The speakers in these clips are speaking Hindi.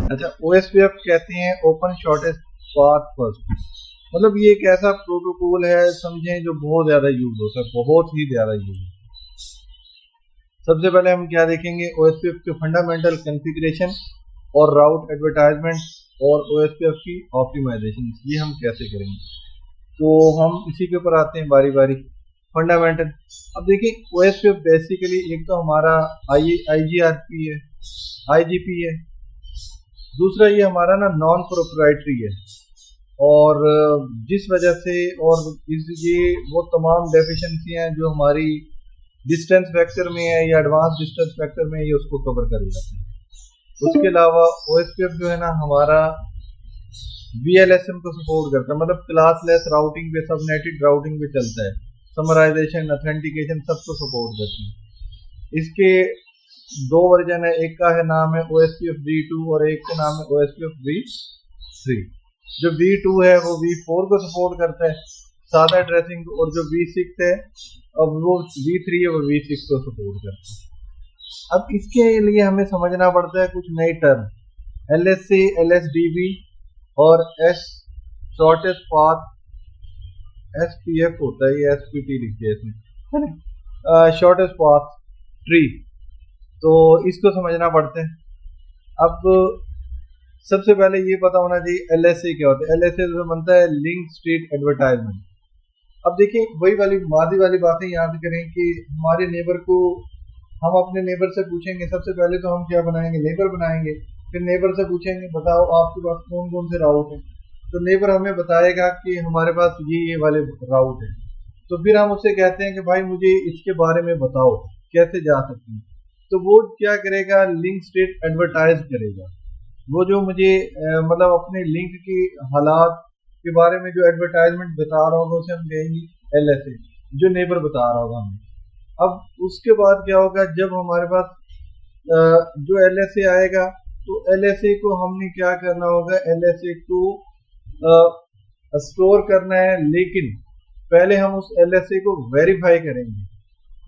अच्छा, OSPF कहते हैं ओपन शॉर्टेस्ट पाथ फर्स्ट। मतलब ये एक ऐसा प्रोटोकॉल है, समझें, जो बहुत ज़्यादा यूज होता है, बहुत ही ज़्यादा यूज। सबसे पहले हम क्या देखेंगे, OSPF के फंडामेंटल कॉन्फ़िगरेशन और राउट एडवर्टाइजमेंट और OSPF की ऑप्टिमाइजेशन, ये हम कैसे करेंगे। तो हम इसी के ऊपर आते हैं बारी बारी। फंडामेंटल, अब देखिए OSPF बेसिकली एक तो हमारा IGRP है, IGP है, दूसरा ये हमारा ना नॉन प्रोप्राइटरी है। और जिस वजह से और ये वो तमाम डेफिशिएंसी हैं जो हमारी डिस्टेंस फैक्टर में है या एडवांस डिस्टेंस फैक्टर में, ये उसको कवर कर जाते हैं। उसके अलावा OSPF जो है ना हमारा VLSM को सपोर्ट करता है, मतलब क्लासलेस राउटिंग पे, सबनेटेड राउटिंग पे चलता है। समराइजेशन, ऑथेंटिकेशन सबको सपोर्ट करते हैं। इसके दो वर्जन है, एक का है नाम है OSPF v2 और एक का नाम है OSPF v3। जो v2 है वो v4 को सपोर्ट करता है, सादा एड्रेसिंग, और जो v6 है अब वो v3 है वो v6 को सपोर्ट करता है। अब इसके लिए हमें समझना पड़ता है कुछ नई टर्म, LSC, LSDB और S शॉर्टेस्ट पाथ, SPF होता है, ये SPT लिखते हैं इसमें, है ना, शॉर्टेस्ट पाथ ट्री। तो इसको समझना पड़ता है। अब सबसे पहले ये पता होना चाहिए LSA क्या होता है। LSA जो बनता है लिंक स्टेट एडवर्टाइजमेंट। अब देखिए वही वाली मादी वाली बातें याद करें कि हमारे नेबर को, हम अपने नेबर से पूछेंगे, सबसे पहले तो हम क्या बनाएंगे, नेबर बनाएंगे। फिर नेबर से पूछेंगे बताओ आपके पास कौन कौन से राउट है, तो नेबर हमें बताएगा कि हमारे पास ये वाले राउट है। तो फिर हम उससे कहते हैं कि भाई मुझे इसके बारे में बताओ कैसे जा सकते हैं। तो वो क्या करेगा, लिंक स्टेट एडवर्टाइज करेगा। वो जो मुझे मतलब अपने लिंक की हालात के बारे में जो एडवर्टाइजमेंट बता रहा होगा उसे हम कहेंगे LSA, जो नेबर बता रहा होगा हमें। अब उसके बाद क्या होगा, जब हमारे पास जो LSA आएगा तो LSA को हमने क्या करना होगा, LSA को स्टोर करना है, लेकिन पहले हम उस LSA को वेरीफाई करेंगे।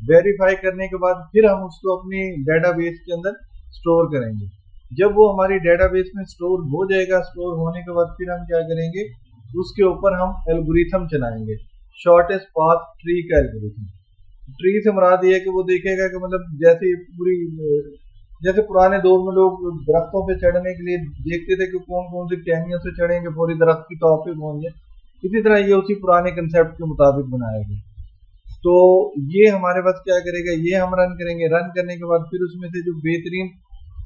वेरीफाई करने के बाद फिर हम उसको अपनी डेटाबेस के अंदर स्टोर करेंगे। जब वो हमारी डेटाबेस में स्टोर हो जाएगा, स्टोर होने के बाद फिर हम क्या करेंगे, उसके ऊपर हम एल्गोरिथम चलाएंगे, शॉर्टेस्ट पाथ ट्री का एल्गोरिथम। ट्री से मुराद ये है कि वो देखेगा कि मतलब जैसे पुराने दौर में लोग दरख्तों पे चढ़ने के लिए देखते थे कि कौन कौन से टहनियों से चढ़ेंगे, पूरी दरख्त की टॉप पे पहुंच जाए, इसी तरह ये उसी पुराने कंसेप्ट के मुताबिक बनाया गया। तो ये हमारे पास क्या करेगा, ये हम रन करेंगे। रन करने के बाद फिर उसमें से जो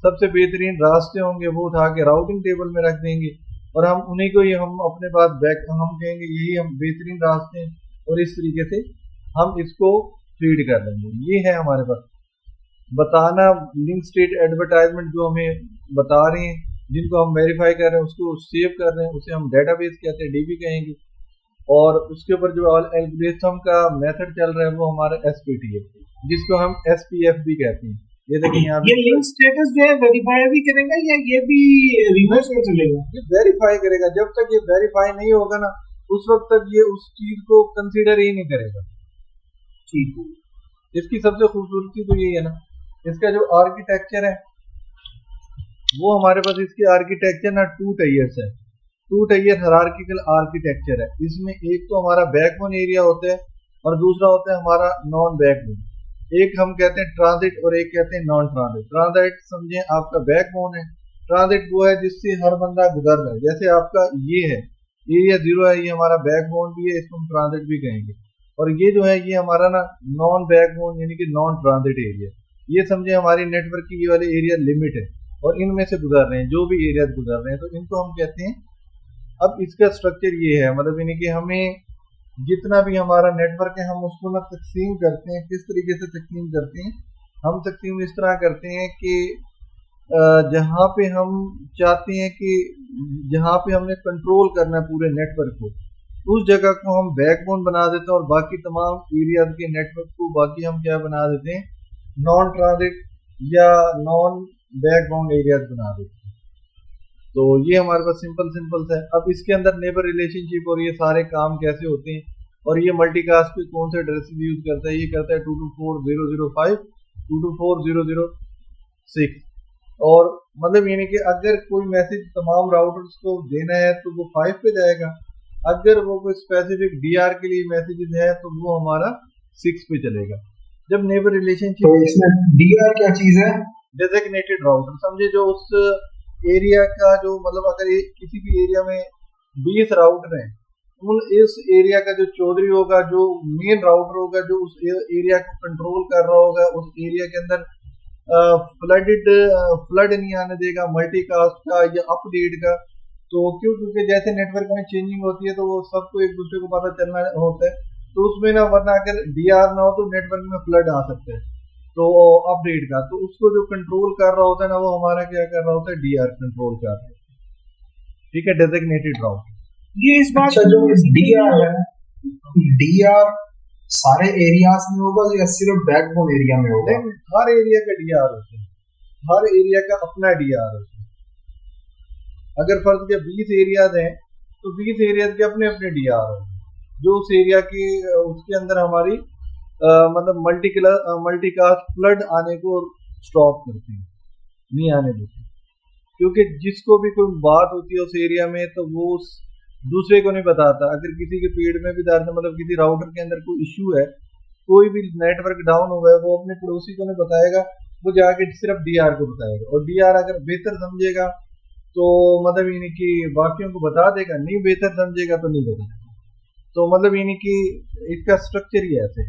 सबसे बेहतरीन रास्ते होंगे वो उठा के राउटिंग टेबल में रख देंगे, और हम उन्हीं को ही हम अपने पास हम कहेंगे यही हम बेहतरीन रास्ते हैं, और इस तरीके से हम इसको फीड कर लेंगे। ये है हमारे पास बताना, लिंक स्टेट एडवर्टाइजमेंट जो हमें बता रहे हैं, जिनको हम वेरीफाई कर रहे हैं, उसको सेव कर रहे हैं, उसे हम डेटाबेस कहते हैं, DB कहेंगे। और उसके ऊपर जो एल्गोरिथम का मेथड चल रहा है वो हमारा SPT है, जिसको हम SPF भी कहते हैं। ये देखिए यहाँ ये लिंक स्टेटस जो है वेरीफाई भी करेगा या ये भी रिवर्स में चलेगा? ये वेरीफाई करेगा। जब तक ये वेरीफाई नहीं होगा ना, उस वक्त तक ये उस चीज को कंसीडर ही नहीं करेगा। ठीक है, इसकी सबसे खूबसूरती तो यही है ना, इसका जो आर्किटेक्चर है वो हमारे पास, इसकी आर्किटेक्चर ना 2 टायर्स है, 2 टायर हायरार्किकल आर्किटेक्चर है। इसमें एक तो हमारा बैकबोन एरिया होता है और दूसरा होता है हमारा नॉन बैकबोन। एक हम कहते हैं ट्रांजिट और एक कहते हैं नॉन ट्रांजिट। ट्रांजिट समझे आपका बैकबोन है, ट्रांजिट वो है जिससे हर बंदा गुजर रहा है। जैसे आपका ये है एरिया 0 है, ये हमारा बैकबोन भी है, इसको हम ट्रांजिट भी कहेंगे। और ये जो है ये हमारा ना नॉन बैकबोन यानी कि नॉन ट्रांजिट एरिया। ये समझे हमारी नेटवर्क की ये वाले एरिया लिमिट है और इनमें से गुजर रहे हैं जो भी एरिया गुजर रहे हैं, तो इनको हम कहते हैं। अब इसका स्ट्रक्चर ये है, मतलब यानी कि हमें जितना भी हमारा नेटवर्क है हम उसको ना तकसीम करते हैं। किस तरीके से तकसीम करते हैं, हम तकसीम इस तरह करते हैं कि जहाँ पे हम चाहते हैं कि जहाँ पे हमने कंट्रोल करना है पूरे नेटवर्क को, उस जगह को हम बैकबोन बना देते हैं और बाकी तमाम एरियाज के नेटवर्क को बाकी हम क्या बना देते हैं, नॉन ट्रांजिट या नॉन बैकबोन एरियाज बना देते हैं। तो ये हमारे पास सिंपल है। अब इसके अंदर नेबर रिलेशनशिप और ये सारे काम कैसे होते हैं, और ये मल्टीकास्ट पे कौन से एड्रेसेस यूज करता है, ये करता है 224.0.0.5 224.0.0.6। और मतलब यानी कि अगर कोई मैसेज तमाम राउटर्स को देना है तो वो 5 पे जाएगा, अगर वो कोई स्पेसिफिक डीआर के लिए मैसेजेस है तो वो हमारा 6 पे चलेगा। जब नेबर तो रिलेशनशिप इसमें डीआर क्या चीज है? डेजिग्नेटेड राउटर समझे, जो उस एरिया का जो मतलब अगर किसी भी एरिया में 20 राउटर हैं, उन इस एरिया का जो चौधरी होगा, जो मेन राउटर होगा, जो उस एरिया को कंट्रोल कर रहा होगा, उस एरिया के अंदर फ्लड नहीं आने देगा मल्टीकास्ट का या अपडेट का। तो क्यों? क्योंकि जैसे नेटवर्क में चेंजिंग होती है तो वो सबको एक दूसरे को पता चलना होता है, तो उसमें ना, वरना अगर डीआर ना हो तो नेटवर्क में फ्लड आ सकता है तो अपडेट का, तो उसको जो कंट्रोल कर रहा होता है ना, वो हमारा क्या कर रहा होता है, डीआर कंट्रोल कर रहा है। ठीक है, डेजिग्नेटेड राउटर। ये इस बात अच्छा, जो डीआर है, डीआर सारे एरियाज में होगा या सिर्फ बैकबोन एरिया में होगा? नहीं, हर एरिया का डीआर होता है, हर एरिया का अपना डीआर होता है। अगर फर्ज के 20 एरियाज हैं तो 20 एरियाज के अपने अपने डीआर होंगे जो उस एरिया की उसके अंदर हमारी मतलब मल्टीकास्ट फ्लड आने को स्टॉप करते हैं, नहीं आने देते। क्योंकि जिसको भी कोई बात होती है उस एरिया में तो वो उस दूसरे को नहीं बताता। अगर किसी के पेड़ में भी दर्द, मतलब किसी राउटर के अंदर कोई इश्यू है, कोई भी नेटवर्क डाउन हुआ है, वो अपने पड़ोसी को नहीं बताएगा, वो जाके सिर्फ डीआर को बताएगा। और डीआर अगर बेहतर समझेगा तो मतलब यानी कि बाकियों को बता देगा, नहीं बेहतर समझेगा तो नहीं बताएगा। तो मतलब यानी कि इसका स्ट्रक्चर ही ऐसे है।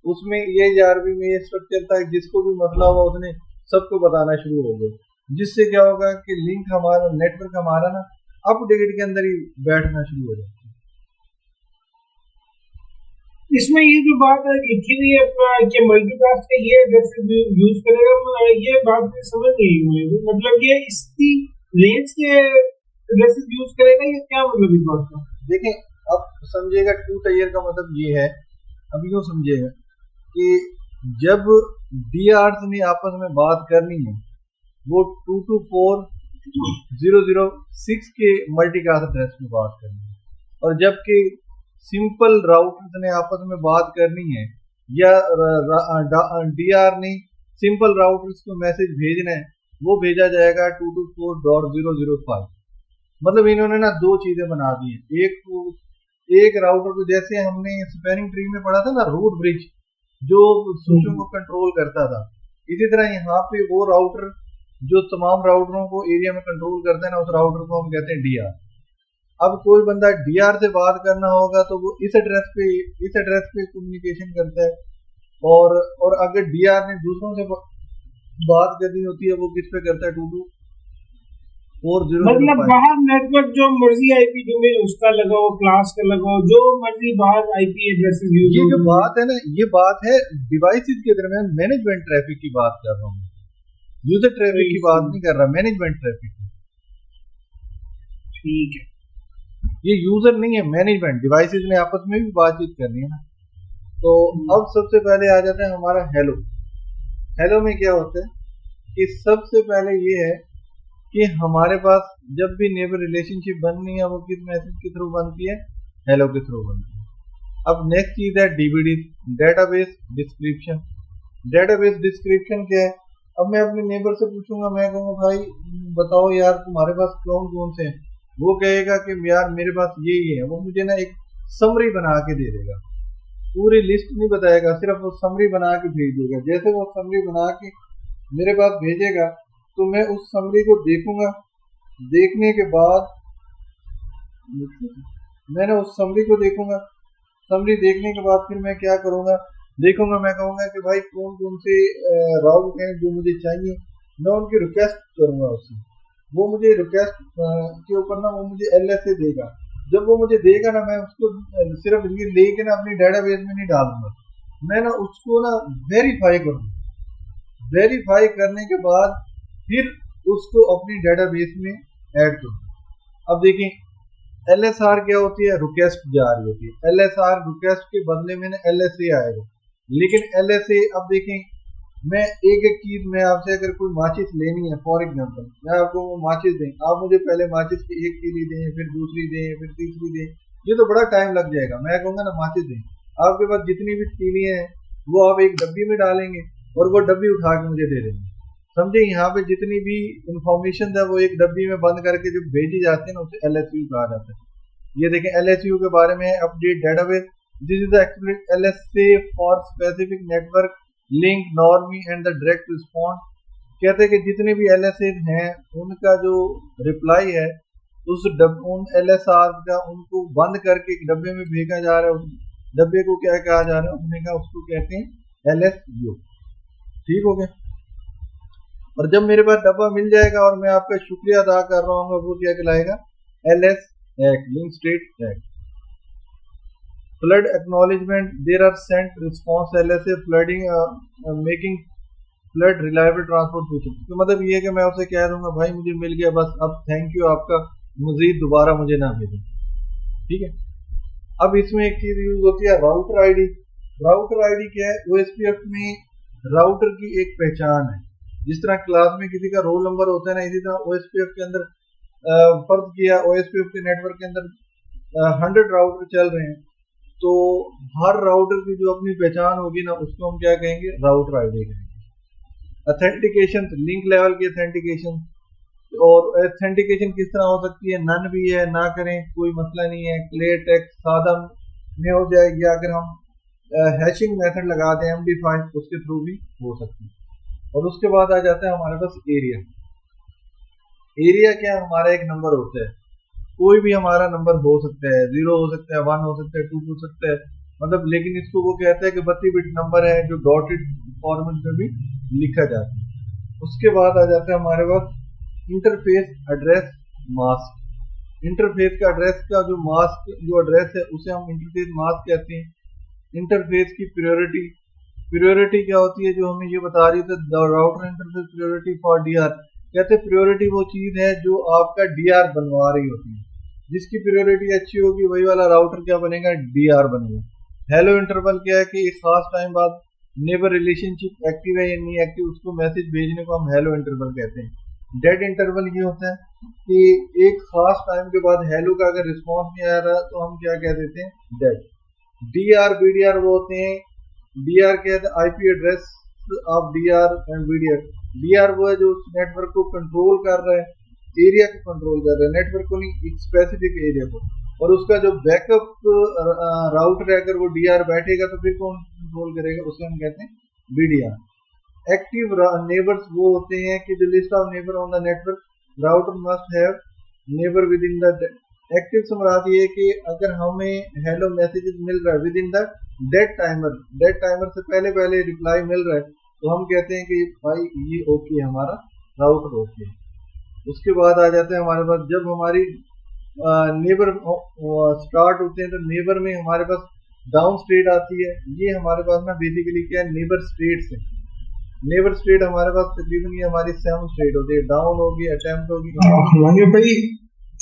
उसमें ये आरबी में ये स्ट्रक्चर था, जिसको भी मसला हुआ उसने सबको बताना शुरू हो गया, जिससे क्या होगा कि लिंक हमारा, नेटवर्क हमारा ना अपडेट के अंदर ही बैठना शुरू हो जाता है। इसमें ये जो बात है लिखी हुई है कि मल्टीकास्ट का ये एड्रेस यूज करेगा, ये बात मुझे समझ नहीं हुई। मतलब ये इसकी रेंज के एड्रेस यूज करेगा या क्या मतलब इस बात का? देखें, अब समझेगा 2 टायर का मतलब ये है, अब यूँ समझेगा कि जब डीआर्स ने आपस में बात करनी है वो 224.0.0.6 के मल्टीकास्ट एड्रेस में बात करनी है, और जबकि सिंपल राउटर्स ने आपस में बात करनी है या डीआर ने सिंपल राउटर्स को मैसेज भेजना है, वो भेजा जाएगा 224.0.0.5। मतलब इन्होंने ना 2 चीजें बना दी हैं। एक राउटर को, जैसे हमने स्पैनिंग ट्री में पढ़ा था ना, रूट ब्रिज जो स्विचों को कंट्रोल करता था, इसी तरह यहाँ पे वो राउटर जो तमाम राउटरों को एरिया में कंट्रोल करते हैं ना, उस राउटर को हम कहते हैं डीआर। अब कोई बंदा डीआर से बात करना होगा तो वो इस एड्रेस पे कम्युनिकेशन करता है, और अगर डीआर ने दूसरों से बात करनी होती है वो किस पे करता है, 224.0.0.5। मतलब बाहर नेटवर्क जो मर्जी आईपी डोमेन उसका लगाओ, क्लास का लगाओ, जो मर्जी बाहर आईपी एड्रेसेस यूज। ये जो बात है ना, ये बात है डिवाइसेस के दरमियान मैनेजमेंट ट्रैफिक की बात कर रहा हूँ, यूजर ट्रैफिक की बात नहीं कर रहा, मैनेजमेंट ट्रैफिक। ठीक है, ये यूजर नहीं है, मैनेजमेंट डिवाइसेस ने आपस में भी बातचीत करनी है ना। तो अब सबसे पहले आ जाता है हमारा हेलो। हेलो में क्या होता है कि सबसे पहले ये है कि हमारे पास जब भी नेबर रिलेशनशिप बननी है वो किस मैसेज के थ्रू बनती है, हेलो के थ्रू बनती है। अब नेक्स्ट चीज है DBD, database description. Database description क्या है? अब मैं अपने नेबर से पूछूंगा, मैं कहूँगा भाई बताओ यार तुम्हारे पास कौन कौन से हैं, वो कहेगा कि यार मेरे पास ये ही है। वो मुझे ना एक समरी बना के दे देगा, पूरी लिस्ट नहीं बताएगा, सिर्फ वो समरी बना के भेज देगा। जैसे वो समरी बना के मेरे पास भेजेगा तो मैं उस समरी को देखूंगा, देखने के बाद मैंने उस समरी को देखूंगा, समरी देखने के बाद फिर मैं क्या करूंगा, देखूंगा, मैं कहूंगा कि भाई कौन कौन से राउट हैं जो मुझे चाहिए, मैं उनकी रिक्वेस्ट करूंगा उससे। वो मुझे रिक्वेस्ट के ऊपर ना वो मुझे एलएसए देगा। जब वो मुझे देगा ना, मैं उसको सिर्फ ये लेके ना अपनी डेटाबेस में नहीं डालूंगा, मैं ना उसको ना वेरीफाई करूंगा। वेरीफाई करने के बाद फिर उसको अपनी डेटाबेस में ऐड करूंगा। अब देखें एलएसआर क्या होती है, रिक्वेस्ट जा रही होती है। एलएसआर रिक्वेस्ट के बदले में ना एलएसए आएगा, लेकिन एलएसए, अब देखें मैं एक एक चीज, मैं आपसे अगर कोई माचिस लेनी है फॉर एग्जांपल, मैं आपको वो माचिस दें, आप मुझे पहले माचिस की एक तीली दें, फिर दूसरी दें, फिर तीसरी दें, ये तो बड़ा टाइम लग जाएगा। मैं कहूँगा ना माचिस दें, आपके पास जितनी भी तीलियां हैं वो आप एक डब्बी में डालेंगे और वो डब्बी उठा के मुझे दे देंगे, समझे। यहाँ पे जितनी भी इंफॉर्मेशन है वो एक डब्बी में बंद करके जब भेजी जाती है ना, उसे LSU कहा जाता है। ये देखें LSU के बारे में, update database, this is the LSA for specific network link normie and the direct response. कहते हैं कि जितने भी LSA हैं उनका जो रिप्लाई है उन LSR का उनको बंद करके एक डब्बे में भेजा जा रहा है। उस डब्बे को क्या कहा जा रहा है, उन्होंने कहा उसको कहते हैं LSU। ठीक हो गया। और जब मेरे पास डब्बा मिल जाएगा और मैं आपका शुक्रिया अदा कर रहा हूँ, वो क्या कहलाएगा, LS act, link state act. Flood acknowledgement, there are sent response LSA flooding making flood reliable transport system. तो मतलब ये है कि मैं आपसे कह दूंगा भाई मुझे मिल गया बस, अब थैंक यू आपका, मजीद दोबारा मुझे ना भेजें। ठीक है। अब इसमें एक चीज यूज होती है राउटर आईडी। राउटर आईडी क्या है, OSPF में राउटर की एक पहचान है। जिस तरह क्लास में किसी का रोल नंबर होता है ना, इसी तरह OSPF के अंदर फर्ज किया OSPF के नेटवर्क के अंदर 100 राउटर चल रहे हैं, तो हर राउटर की जो अपनी पहचान होगी ना, उसको हम क्या कहेंगे, राउटर आईडी कहेंगे। ऑथेंटिकेशन, लिंक लेवल की ऑथेंटिकेशन, और ऑथेंटिकेशन किस तरह हो सकती है, नन भी है, ना करें कोई मसला नहीं है, क्लियर टेक्स्ट सादा में हो जाएगी, अगर हम हैशिंग मेथड लगा दें MD5 उसके थ्रू भी हो सकती है। और उसके बाद आ जाता है हमारे पास एरिया। एरिया क्या है, हमारा एक नंबर होता है, कोई भी हमारा नंबर हो सकता है, 0 हो सकता है, 1 हो सकता है, 2 हो सकता है, मतलब, लेकिन इसको वो कहता है कि 32 बिट नंबर है जो डॉटेड फॉर्मेट में भी लिखा जाता है। उसके बाद आ जाता है हमारे पास इंटरफेस एड्रेस मास्क। इंटरफेस का एड्रेस का जो मास्क जो एड्रेस है उसे हम इंटरफेस मास्क कहते हैं। इंटरफेस की प्रायोरिटी, प्रायोरिटी क्या होती है, जो हमें ये बता रही है the router interface priority for DR। कहते हैं प्रायोरिटी वो चीज है जो आपका DR बनवा रही होती है, जिसकी प्रायोरिटी अच्छी होगी वही वाला राउटर क्या बनेगा, DR बनेगा। हेलो इंटरवल क्या है कि एक खास टाइम बाद नेबर रिलेशनशिप एक्टिव है या नहीं एक्टिव, उसको मैसेज भेजने को हम हेलो इंटरवल कहते हैं। डेड इंटरवल ये होता है कि एक खास टाइम के बाद हेलो का अगर रिस्पॉन्स नहीं आ रहा तो हम क्या कह देते हैं, डेड। DR BDR वो होते हैं, DR कहते हैं IP address of DR and BDR। DR वो है जो उस नेटवर्क को कंट्रोल कर रहा है, एरिया को कंट्रोल कर रहा है, नेटवर्क को नहीं, एक स्पेसिफिक एरिया को। और उसका जो बैकअप राउटर है अगर वो DR बैठेगा तो फिर कौन कंट्रोल करेगा, उसे हम कहते हैं BDR। एक्टिव नेबर्स वो होते हैं कि जो list of neighbour on the network, router must have neighbour within the active. समरात ये कि अगर हमें हेलो मैसेजेस मिल रहा है within the dead timer, dead timer से पहले पहले रिप्लाई मिल रहा है, तो हम कहते हैं कि भाई ये ओके, हमारा राउटर ओके। उसके बाद आ जाते हैं हमारे पास जब हमारी नेबर स्टार्ट होते हैं तो नेबर में हमारे पास डाउन स्टेट आती है। ये हमारे पास ना बेसिकली क्या है, नेबर स्टेट्स है। नेबर स्टेट हमारे पास तकरीबन ये हमारी 7 स्टेट होती है, डाउन होगी, अटेम्प्ट होगी। हुमायूं भाई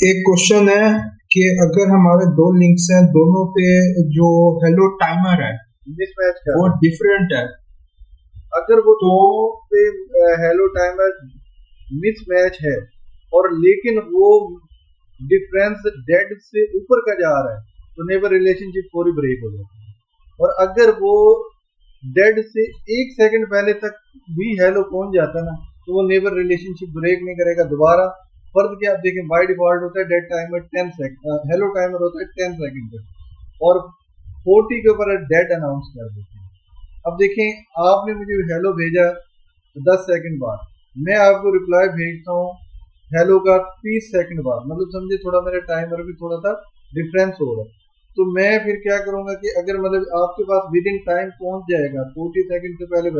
एक क्वेश्चन है कि अगर हमारे 2 लिंक्स हैं, दोनों पे जो हेलो टाइमर है मिसमैच वो डिफरेंट है, अगर वो दोनों पे हेलो टाइमर मिसमैच है और लेकिन वो डिफरेंस डेड से ऊपर का जा रहा है तो नेबर रिलेशनशिप पूरी ब्रेक हो जाती है। और अगर वो डेड से 1 सेकंड पहले तक भी हेलो पहुंच जाता है ना, तो वो नेबर रिलेशनशिप ब्रेक नहीं करेगा दोबारा। फर्ज क्या आप देखें, बाय डिफॉल्ट होता है dead timer 10 second, hello timer होता है 10 सेकंड तक, और 40 के ऊपर डेड अनाउंस कर देते हैं। अब देखें आपने मुझे हेलो भेजा 10 सेकंड बाद, मैं आपको रिप्लाई भेजता हूँ हेलो का 30 सेकंड बाद, मतलब समझे थोड़ा मेरा टाइमर भी थोड़ा सा डिफरेंस हो रहा है। तो मैं फिर क्या करूंगा कि अगर मतलब आपके पास विद इन टाइम पहुंच जाएगा 40 सेकंड से पहले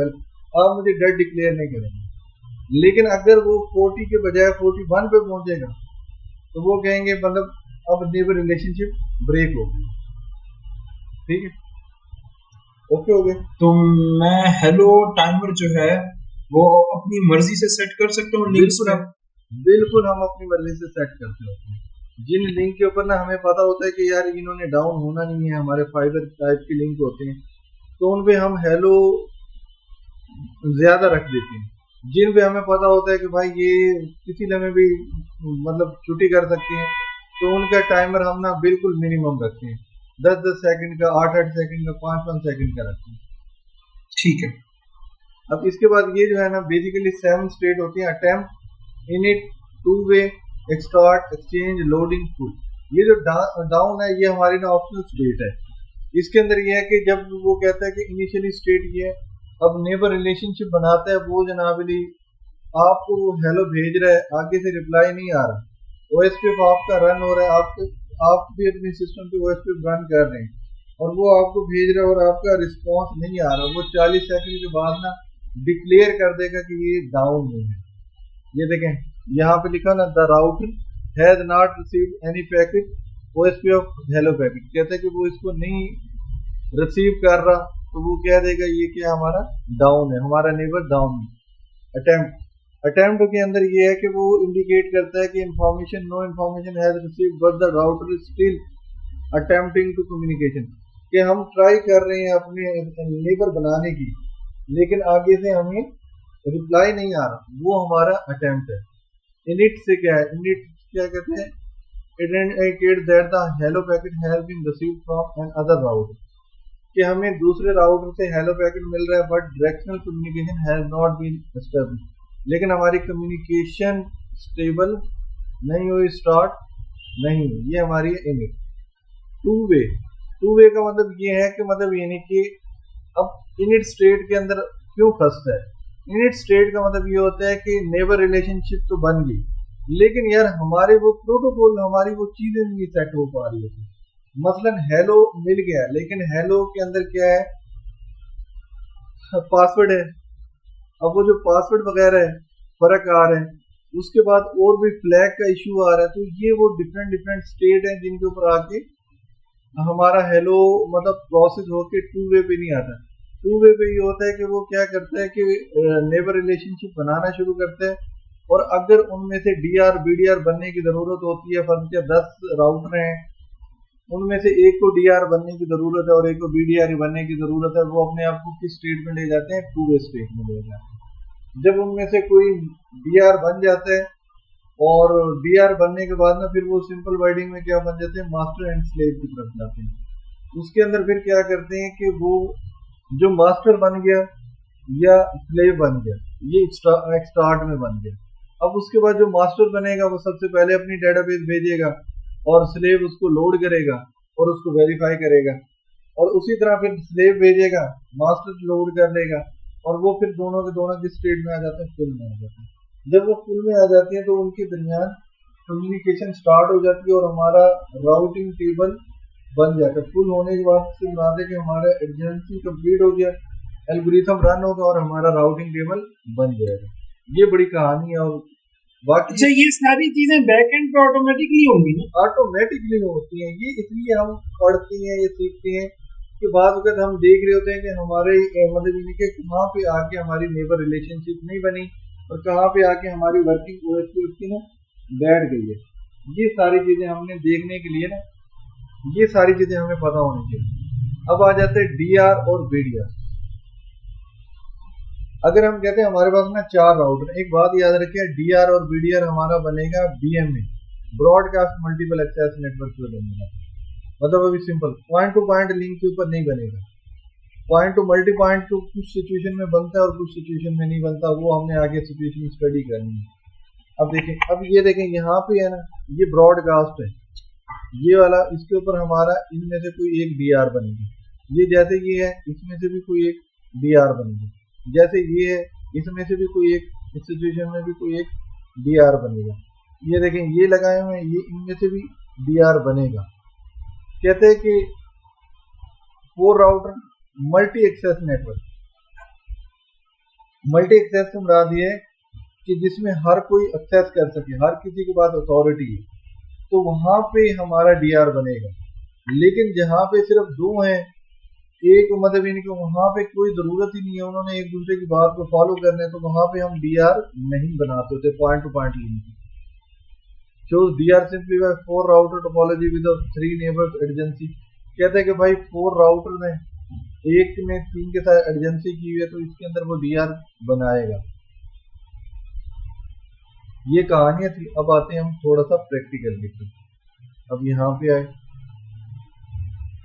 आप मुझे डेड डिक्लेयर नहीं करेंगे, लेकिन अगर वो 40 के बजाय 41 पे पहुंचेगा तो वो कहेंगे मतलब अब नेबर रिलेशनशिप ब्रेक हो गई। ठीक है, ओके हो गए। तो मैं हेलो टाइमर जो है वो अपनी मर्जी से सेट कर सकता हूँ लिंक्स पे? बिल्कुल हम अपनी मर्जी से सेट करते होते हैं। जिन लिंक के ऊपर ना हमें पता होता है कि यार इन्होंने डाउन होना नहीं है, हमारे फाइबर टाइप के लिंक होते हैं, तो उन पे हम हेलो ज्यादा रख देते हैं। जिन पे हमें पता होता है कि भाई ये किसी लम्हे भी मतलब छुट्टी कर सकते हैं, तो उनका टाइमर हम ना बिल्कुल मिनिमम रखते हैं, 10-10 सेकंड का, 8-8 सेकंड का, 5-5 सेकंड का रखते हैं। ठीक है। अब इसके बाद ये जो है ना बेसिकली 7 स्टेट होती हैं, attempt, init, two way, exstart, exchange, loading, full. ये जो डाउन है ये हमारी ना ऑप्शनल स्टेट है। इसके अंदर ये है कि जब वो कहता है कि इनिशियली स्टेट ये है, अब नेबर रिलेशनशिप बनाता है वो जनाब अली आपको वो हेलो भेज रहा है, आगे से रिप्लाई नहीं आ रहा, ओएसपीएफ आपका रन हो रहा है, आप भी अपने सिस्टम पे ओएसपीएफ रन कर रहे हैं और वो आपको भेज रहा है और आपका रिस्पॉन्स नहीं आ रहा, वो 40 सेकंड के बाद ना डिक्लेयर कर देगा कि ये डाउन में है। ये देखें यहाँ पे लिखा ना the router has not received any packet OSPF hello packet, कहते हैं कि वो इसको नहीं रिसीव कर रहा, तो वो कह देगा ये क्या हमारा डाउन है, हमारा नेबर डाउन है। अटेम्प्ट के अंदर ये है कि वो इंडिकेट करता है कि information no information has received but the router is still attempting to communication, कि हम ट्राई कर रहे हैं अपने नेबर बनाने की लेकिन आगे से हमें रिप्लाई नहीं आ रहा, वो हमारा अटेम्प्ट है। इनिट से क्या है, इनिट क्या कहते हैं, it indicate that the hello packet has been received from another router, कि हमें दूसरे राउटर से हेलो पैकेट मिल रहा है but directional communication has not been establish, लेकिन हमारी कम्युनिकेशन स्टेबल नहीं हुई, स्टार्ट नहीं हुई, ये हमारी इनिट। टू वे का मतलब ये है कि मतलब यानी कि अब इनिट स्टेट के अंदर क्यों फंसता है, इनिट स्टेट का मतलब ये होता है कि नेबर रिलेशनशिप तो बन गई लेकिन यार हमारे वो प्रोटोकॉल, हमारी वो चीजें नहीं सेट हो पा रही होती। मसलन हेलो मिल गया लेकिन हेलो के अंदर क्या है, पासवर्ड है, अब वो जो पासवर्ड वगैरह है फर्क आ रहे हैं, उसके बाद और भी फ्लैग का इशू आ रहा है, तो ये वो डिफरेंट स्टेट है जिनके ऊपर आके हमारा हेलो मतलब प्रोसेस होके टू वे पे नहीं आता। टू वे पे ये होता है कि वो क्या करता है कि नेबर रिलेशनशिप बनाना शुरू करते हैं और अगर उनमें से डीआर बीडीआर बनने की जरूरत होती है, फर्ज के 10 राउटर हैं उनमें से एक को डीआर बनने की जरूरत है और एक को बीडीआर बनने की जरूरत है, वो अपने आप को किस स्टेट में ले जाते हैं, टू वे स्टेट में ले जाते हैं। जब उनमें से कोई डीआर बन जाता है और डीआर बनने के बाद ना फिर वो सिंपल वर्डिंग में क्या बन जाते हैं, मास्टर एंड स्लेव की तरफ जाते हैं। उसके अंदर फिर क्या करते हैं कि वो जो मास्टर बन गया या स्लेव बन गया ये स्टार्ट में बन गया, अब उसके बाद जो मास्टर बनेगा वो सबसे पहले अपनी डेटाबेस भेजेगा और स्लेव उसको लोड करेगा और उसको वेरीफाई करेगा और उसी तरह फिर स्लेव भेजेगा, मास्टर लोड कर लेगा और वो फिर दोनों के दोनों किस स्टेट में आ जाते हैं, फुल में आ जाते हैं। जब वो फुल में आ जाती है तो उनके दरमियान कम्युनिकेशन स्टार्ट हो जाती है और हमारा राउटिंग टेबल बन जाता है। फुल होने के बाद से बता दें कि हमारा एजेंसी कंप्लीट हो गया, एल्गोरिथम रन होगा और हमारा राउटिंग टेबल बन जाएगा। ये बड़ी कहानी है। और बाकी अच्छा ये सारी चीजें बैक एंड पे ऑटोमेटिकली होंगी ना? ऑटोमेटिकली होती हैं, ये इसलिए हम पढ़ते हैं, ये सीखते हैं कि बाद वक्त हम देख रहे होते हैं कि हमारे मतलब इनके कहाँ पे आके हमारी नेबर रिलेशनशिप नहीं बनी और कहाँ पे आके हमारी वर्किंग ओएसपीएफ की ना बैठ गई है। ये सारी चीजें हमने देखने के लिए ना ये सारी चीजें हमें पता होनी चाहिए। अब आ जाते हैं डीआर और बीडीआर। अगर हम कहते हैं हमारे पास ना 4 राउटर, एक बात याद रखिए, डीआर और बीडीआर हमारा बनेगा BMA, broadcast multiple access network पे बनेगा। मतलब अभी simple point to point link के ऊपर नहीं बनेगा, पॉइंट टू मल्टी पॉइंट तो कुछ सिचुएशन में बनता है और कुछ सिचुएशन में नहीं बनता, वो हमने आगे सिचुएशन स्टडी करनी है। अब देखें, अब ये देखें यहाँ पे है ना, ये ब्रॉडकास्ट है, ये वाला, इसके ऊपर हमारा इनमें से कोई एक डीआर बनेगा। ये जैसे ये है इसमें से भी कोई एक डीआर बनेगा, जैसे ये है इसमें से भी कोई एक, इस सिचुएशन में भी कोई एक डीआर बनेगा। ये देखें ये लगाए हुए हैं, ये इनमें से भी डीआर बनेगा। कहते हैं कि 4 router multi access network. Multi access से मुराद ये है कि जिसमें हर कोई एक्सेस कर सके, हर किसी के पास अथॉरिटी है, तो वहां पे हमारा डीआर बनेगा। लेकिन जहां पे सिर्फ 2 हैं, एक मतलब इनके वहां पे कोई जरूरत ही नहीं है, उन्होंने एक दूसरे की बात को फॉलो करने, तो वहां पे हम डीआर नहीं बनाते होते point to point link. Choose DR simply by 4 router topology with 3 neighbours adjacency. कहते हैं कि भाई 4 राउटर में एक में 3 के साथ एडजेंसी की हुई है, तो इसके अंदर वो डीआर बनाएगा। ये कहानियां थी। अब आते हैं हम थोड़ा सा प्रैक्टिकल की तरफ। अब यहाँ पे आए,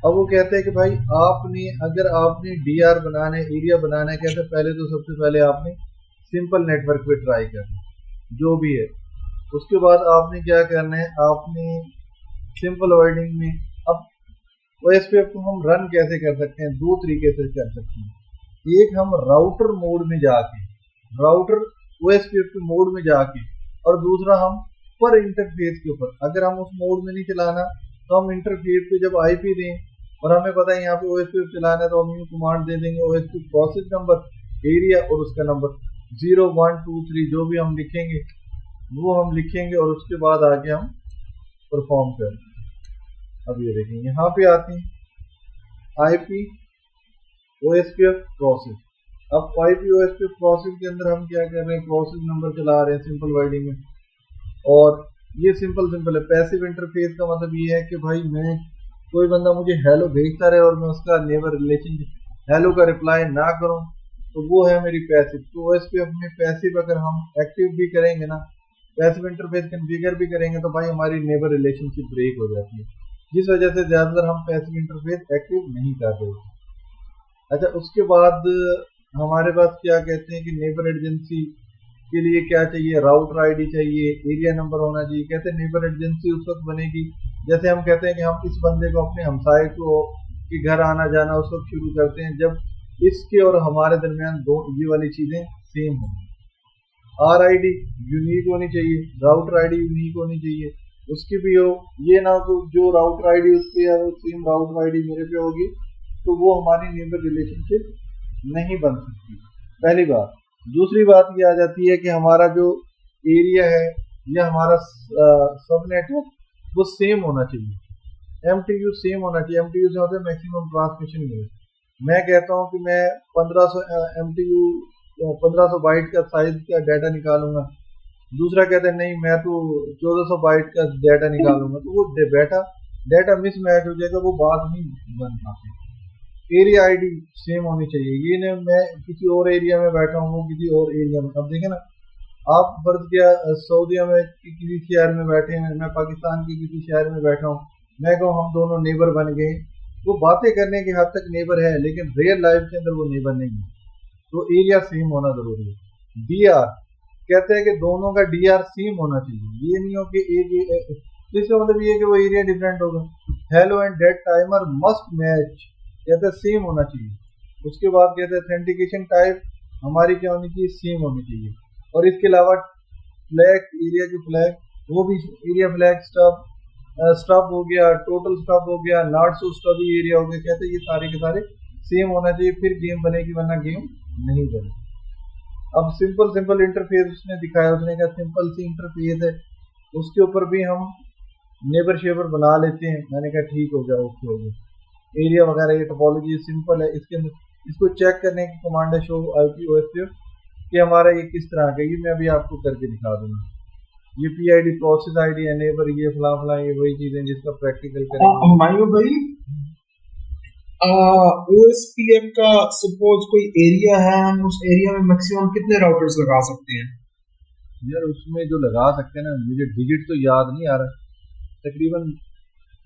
अब वो कहते हैं कि भाई आपने अगर आपने डीआर बनाना है, एरिया बनाना है, कहते हैं पहले तो सबसे पहले आपने सिंपल नेटवर्क पे ट्राई करना है जो भी है। उसके बाद आपने क्या करना है, आपने सिंपल वर्डिंग में अब ओएसपीएफ को हम रन कैसे कर सकते हैं, दो तरीके से कर सकते हैं। एक हम राउटर मोड में जाके, राउटर ओएसपीएफ के मोड में जाके, और दूसरा हम पर इंटरफेस के ऊपर, अगर हम उस मोड में नहीं चलाना तो हम इंटरफेस पे जब आईपी दें और हमें पता है यहाँ पे ओएसपीएफ चलाना है तो हम यूँ कमांड दे देंगे ओएसपीएफ प्रोसेस नंबर एरिया और उसका नंबर 0 1 2 3 जो भी हम लिखेंगे वो हम लिखेंगे और उसके बाद आगे हम परफॉर्म करेंगे। अब ये देखेंगे यहाँ पे आते हैं आईपी ओएसपीएफ प्रोसेस। अब आईपी ओएसपीएफ प्रोसेस के अंदर हम क्या कर रहे हैं, प्रोसेस नंबर चला रहे हैं सिंपल वर्डिंग में, और ये सिंपल है। पैसिव इंटरफेस का मतलब ये है कि भाई मैं, कोई बंदा मुझे हेलो भेजता रहे और मैं उसका नेबर रिलेशनशिप हेलो का रिप्लाई ना करूं, तो वो है मेरी पैसिव। तो ओएसपीएफ में पैसिव अगर हम एक्टिव भी करेंगे ना, पैसिव इंटरफेस कन्फिगर भी करेंगे तो भाई हमारी नेबर रिलेशनशिप ब्रेक हो जाती है, जिस वजह से ज्यादातर हम पैसिव इंटरफेस एक्टिव नहीं कर रहे। अच्छा, उसके बाद हमारे पास क्या कहते हैं कि नेबर एजेंसी के लिए क्या चाहिए, राउटर आईडी चाहिए, एरिया नंबर होना चाहिए। कहते हैं नेबर एजेंसी उस वक्त बनेगी जैसे हम कहते हैं कि हम इस बंदे को अपने हमसाये को के घर आना जाना उस वक्त शुरू करते हैं जब इसके और हमारे दरमियान दो ये वाली चीजें सेम हों। आर आई डी यूनिक होनी चाहिए, राउटर आईडी यूनिक होनी चाहिए, उसकी भी हो, ये ना हो जो राउटर आईडी उस पर है वो सेम राउटर आईडी मेरे पे होगी, तो वो हमारी नेबर रिलेशनशिप नहीं बन सकती, पहली बात। दूसरी बात ये आ जाती है कि हमारा जो एरिया है या हमारा सब नेटवर्क वो सेम होना चाहिए, MTU सेम होना चाहिए। MTU से होता है मैक्सिमम ट्रांसमिशन यूनिट। मैं कहता हूँ कि मैं 1500 MTU 1500 बाइट का साइज का डाटा निकालूंगा, दूसरा कहता है नहीं मैं तो 1400 बाइट का डाटा निकालूंगा, तो वो डाटा मिस मैच हो जाएगा, वो बात नहीं बन पाती। एरिया आईडी सेम होनी चाहिए, ये नहीं मैं किसी और एरिया में बैठा हूँ वो किसी और एरिया में। अब देखें ना, आप फर्ज किया सऊदीया में किसी शहर में बैठे हैं, मैं पाकिस्तान के किसी शहर में बैठा हूँ, मैं कहूँ हम दोनों नेबर बन गए, वो बातें करने के हद तक नेबर है लेकिन रियल लाइफ के अंदर वो नेबर नहीं है, तो एरिया सेम होना जरूरी है। डीआर कहते हैं कि दोनों का डीआर सेम होना चाहिए, ये नहीं हो कि एक तो इसका मतलब ये है कि वो एरिया डिफरेंट होगा। Hello and dead timer must match, कहते हैं सेम होना चाहिए। उसके बाद कहते हैं ऑथेंटिकेशन टाइप हमारी क्या होनी चाहिए, सेम होनी चाहिए। और इसके अलावा फ्लैग, एरिया की फ्लैग वो भी एरिया फ्लैग स्टब हो गया, टोटल स्टब हो गया, नॉट सो स्टबी एरिया हो गया, कहते हैं ये सारे के सारे सेम होना चाहिए, फिर गेम बनेगी, वरना गेम नहीं बनेगी। अब सिंपल इंटरफेस उसने दिखाया, उसने कहा सिंपल सी इंटरफेस है, उसके ऊपर भी हम नेबर शेबर बना लेते हैं। मैंने कहा ठीक हो गया, ओके हो गया। एरिया वगैरह ये टोपोलॉजी सिंपल है, इसके अंदर इसको चेक करने की कमांड है शो आईपी ओएसपीएफ कि हमारा ये किस तरह का, ये मैं अभी आपको करके दिखा दूंगा। ये पीआईडी प्रोसेस आईडी है, नेबर ये फला ये वही चीजें जिसका प्रैक्टिकल करेंगे। हुमायूं भाई, ओएसपीएफ का सपोज कोई एरिया है, हम उस एरिया में मैक्सिमम कितने राउटर्स लगा सकते हैं? यार उसमें जो लगा सकते हैं ना, मुझे डिजिट तो याद नहीं आ रहा, तकरीबन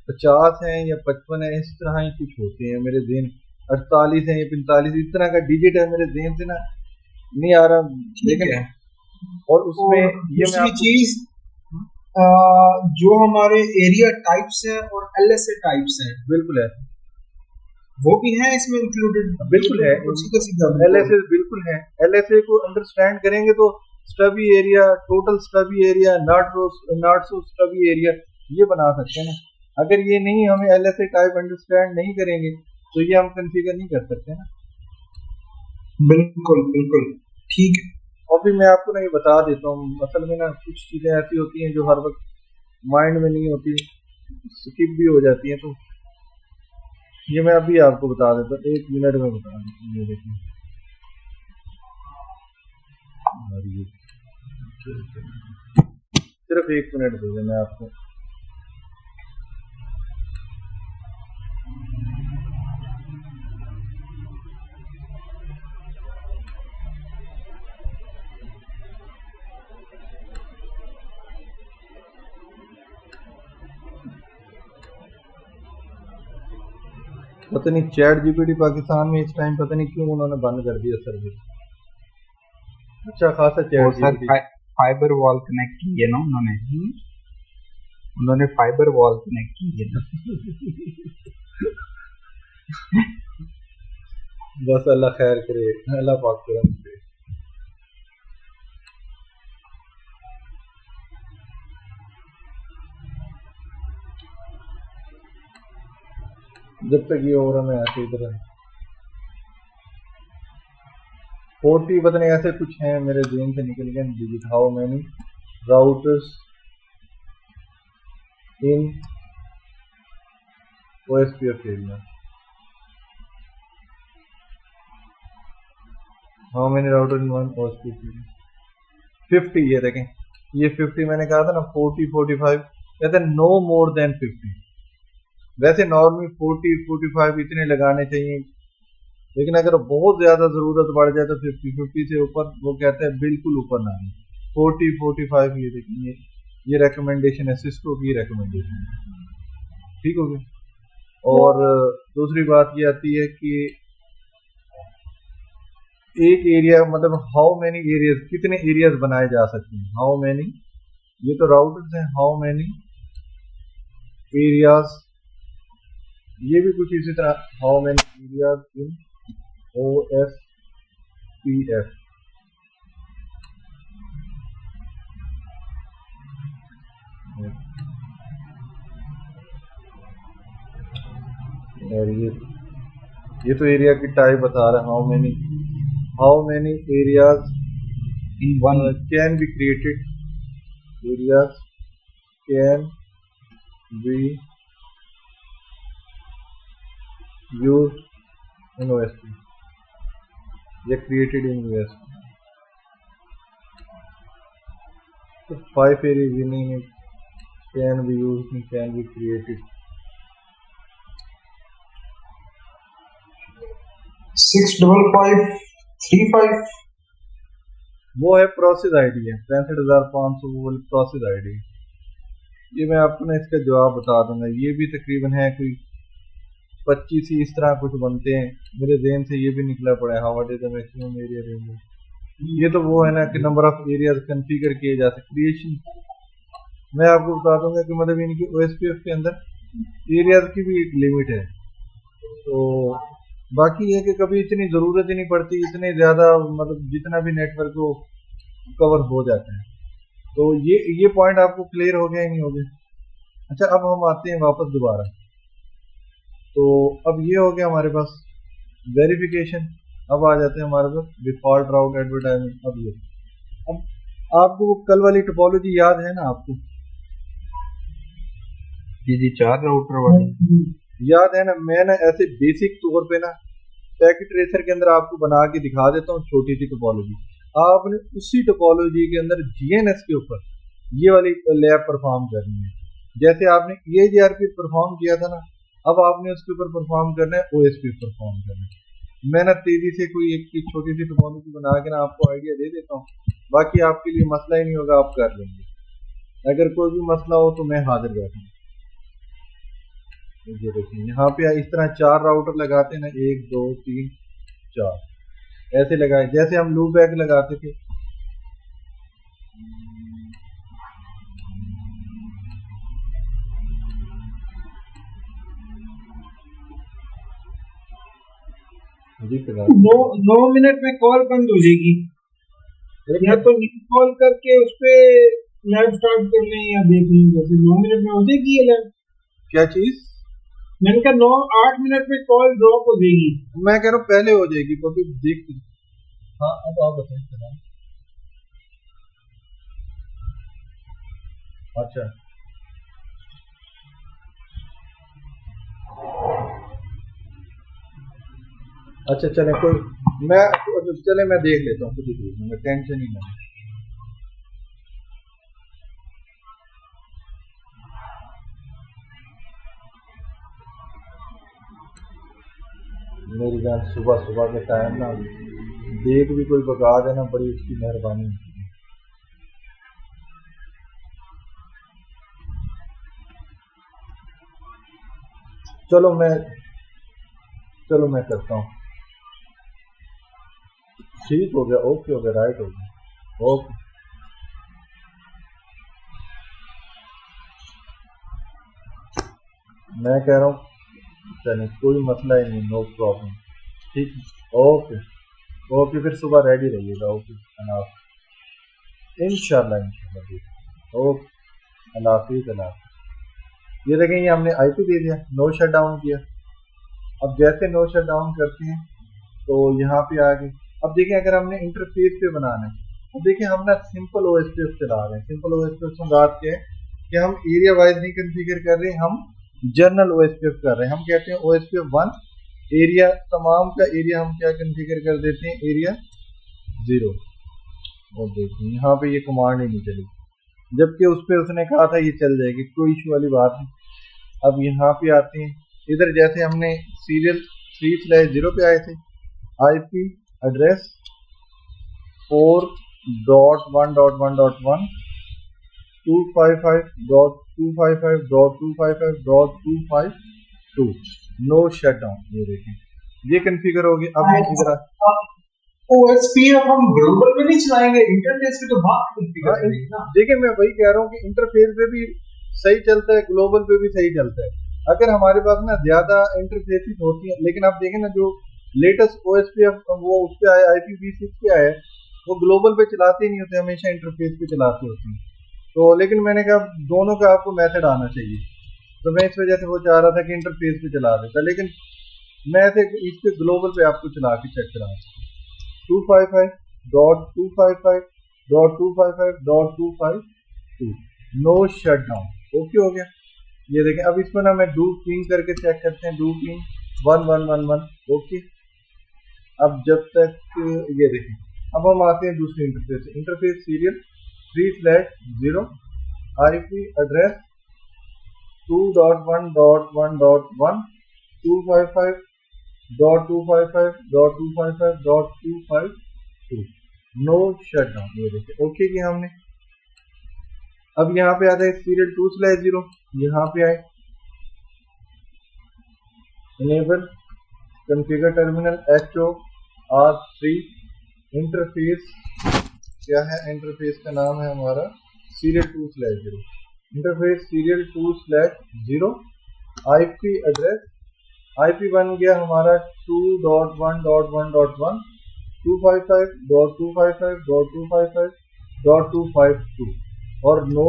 50 है या 55 है, इस तरह ही कुछ होते हैं मेरे ज़हन, 48 है या 45, इस तरह का डिजिट है मेरे ज़हन से ना नहीं आ रहा, लेकिन और उसमें ये दूसरी चीज जो हमारे एरिया टाइप्स हैं और LSA टाइप्स हैं, बिल्कुल है, वो भी है इसमें इंक्लूडेड, बिल्कुल है, LSA बिल्कुल है। LSA को अंडरस्टैंड करेंगे तो stubby area, total stubby area, not so stubby area ये बना सकते हैं ना। अगर ये नहीं, हमें LSA टाइप अंडरस्टैंड नहीं करेंगे तो ये हम कॉन्फ़िगर नहीं कर सकते ना। बिल्कुल बिल्कुल ठीक है। और भी मैं आपको ना ये बता देता हूँ, असल में ना कुछ चीज़ें ऐसी होती हैं जो हर वक्त माइंड में नहीं होती, स्किप भी हो जाती हैं, तो ये मैं अभी आपको बता देता हूँ, 1 मिनट में बता देता हूँ। ये देखिए, सिर्फ 1 मिनट दे दें मैं आपको। पता नहीं चैट जीपीटी पाकिस्तान में इस टाइम पता नहीं क्यों उन्होंने बंद कर दिया सर्विस। अच्छा खासा और chat sir GPT. Fibre wall connect की है ना उन्होंने फाइबर वॉल कनेक्ट की है ना। बस अल्लाह खैर करे, अल्लाह पाक करम करे। जब तक ये हो रहा मैं ऐसे इधर 40 पता नहीं ऐसे कुछ हैं मेरे जेन से निकल गए। Digit how many routers in OSPF area, how many router in one OSPF area. 50, ये देखें ये 50 मैंने कहा था ना, 40 45 कहते हैं नो मोर देन 50। वैसे नॉर्मली 40 45 इतने लगाने चाहिए, लेकिन अगर बहुत ज्यादा जरूरत बढ़ जाए तो 50 से ऊपर वो कहते हैं बिल्कुल ऊपर ना आए। 40 45 ये देखेंगे, ये रिकमेंडेशन है, सिस्को की रिकमेंडेशन है, ठीक हो गया। और दूसरी बात ये आती है कि एक एरिया मतलब हाउ मैनी एरियाज, कितने एरियाज बनाए जा सकते हैं, हाउ मैनी, ये तो राउटर्स हैं, हाउ मैनी एरियाज, ये भी कुछ इसी तरह, how many areas in OSPF। और ये तो एरिया की टाइप बता रहा है, how many areas in one can be created, areas can be used in OSPF या क्रिएटेड इन OSPF। तो 5 areas remaining can be used and can be created। 65535 वो है प्रोसेस आईडी है 65,500, वो वाली प्रोसेस आईडी। ये मैं आपको ना इसका जवाब बता दूंगा। ये भी तकरीबन है कोई 25 ही इस तरह कुछ बनते हैं, मेरे जेन से ये भी निकला पड़ा है। How is the maximum area range, ये तो वो है ना कि नंबर ऑफ एरियाज कॉन्फ़िगर किए जा सकते। क्रिएशन मैं आपको बता दूंगा कि मतलब इनकी OSPF के अंदर एरियाज की भी एक लिमिट है। तो बाकी ये कि कभी इतनी ज़रूरत ही नहीं पड़ती, इतने ज़्यादा मतलब जितना भी नेटवर्क वो कवर हो जाता है। तो ये पॉइंट आपको क्लियर हो गया ही नहीं हो गया। अच्छा अब हम आते हैं वापस दोबारा। तो अब ये हो गया हमारे पास वेरिफिकेशन। अब आ जाते हैं हमारे पास डिफॉल्ट राउट एडवर्टाइजमेंट। अब आपको वो कल वाली टोपोलॉजी याद है ना आपको? जी 4 राउटर वाली याद है ना? मैं ना ऐसे बेसिक तौर पे ना पैकेट ट्रेसर के अंदर आपको बना के दिखा देता हूँ छोटी सी टोपोलॉजी। आपने उसी टोपोलॉजी के अंदर GNS के ऊपर ये वाली लैब परफॉर्म करनी है। जैसे आपने EIGRP परफॉर्म किया था ना, अब आपने उसके ऊपर परफॉर्म करना है OSPF परफॉर्म करना है। मैं ना तेजी से कोई एक छोटी सी टोपोलॉजी बना के ना आपको आइडिया दे देता हूँ, बाकी आपके लिए मसला ही नहीं होगा, आप कर लेंगे। अगर कोई भी मसला हो तो मैं हाजिर बैठूंगा। ये देखिए यहाँ पे इस तरह 4 राउटर लगाते हैं ना, 1 2 3 4 ऐसे लगाए जैसे हम लूप बैक लगाते थे। जी 9 मिनट में कॉल बंद हो जाएगी, या तो न्यू कॉल करके उस पे लाइव स्टार्ट कर लें या देख लें। जैसे 9 मिनट में हो जाएगी ये लाइव। क्या चीज? मैंने कहा 9-8 मिनट में कॉल ड्रॉप हो जाएगी। मैं कह रहा हूँ पहले हो जाएगी, कभी देख। हाँ अब आप बताएं। अच्छा अच्छा चले कोई मैं देख लेता हूँ, खुद ही मैं टेंशन ही नहीं। मेरी जान सुबह सुबह के टाइम ना देख भी कोई बगा देना, बड़ी उसकी मेहरबानी होती है। चलो मैं चलो मैं करता हूँ, ठीक हो गया, ओके हो गया, राइट हो गया, ओके। मैं कह रहा हूँ चले कोई मसला ही नहीं, नो प्रॉब्लम, ठीक है, ओके ओके, फिर सुबह रेडी रहिएगा, ओके इंशाल्लाह इंशाल्लाह, ओके, अल्लाह हाफिज़, अल्लाह हाफिज़। ये देखें, ये हमने आईपी दे दिया, नो शट डाउन किया। अब जैसे नो शट डाउन करते हैं तो यहाँ पे आ गए। अब देखें अगर हमने इंटरफेस पे बनाना है, तो देखें हम ना सिंपल ओएसपीएफ चला रहे हैं। सिंपल ओएसपीएफ में बात क्या है कि हम एरिया वाइज नहीं कॉन्फ़िगर कर रहे, हम जनरल ओएसपीएफ कर रहे हैं। हम कहते हैं ओएसपीएफ 1 एरिया, तमाम का एरिया हम क्या कॉन्फ़िगर कर देते हैं, एरिया 0। और देखिए यहाँ पे ये कमांड ही नहीं चली, जबकि उस पर उसने कहा था ये चल जाएगी, कोई इशू वाली बात नहीं। अब यहाँ पे आते हैं, इधर जैसे हमने सीरियल 3/0 पे आए थे, IP address 4.1.1.1 255.255.255.252 no shut down. ये देखें ये कॉन्फ़िगर हो गया। अब इधर ओएसपीएफ हम ग्लोबल पे नहीं चलाएंगे, इंटरफेस पे तो बात कॉन्फ़िगर करेंगे ना। देखिए मैं वही कह रहा हूँ कि इंटरफेस पे भी सही चलता है, ग्लोबल पे भी सही चलता है। अगर हमारे पास ना ज्यादा इंटरफेसेस होती हैं, लेकिन आप देखें ना जो लेटेस्ट ओएसपीएफ वो उस पे आया, IPv6 पे आया, वो ग्लोबल पे चलाते नहीं होते, हमेशा इंटरफेस पे चलाते होते हैं। तो लेकिन मैंने कहा दोनों का आपको मेथड आना चाहिए, तो मैं इस वजह से वो चाह रहा था कि इंटरफेस पे चला देता, लेकिन मैं थे इस पे ग्लोबल पे आपको चला के चेक करा 255.255.255.252 नो शट डाउन, ओके हो गया। ये देखें अब इसमें ना मैं डू पिंग करके चेक करते हैं, डू पिंग 1111, ओके। अब जब तक ये देखें, अब हम आते हैं दूसरे interface, interface serial 3/0 IP address 2.1.1.1 255.255.255.252 no shut down. ये देखिए ओके किया हमने। अब यहाँ पे आता है सीरियल 2/0, यहाँ पे आए enable configure terminal HOR3 interface, क्या है इंटरफेस का नाम है हमारा serial 2/0, interface serial 2/0 IP address, IP बन गया हमारा 2.1.1.1 255.255.255.252 और नो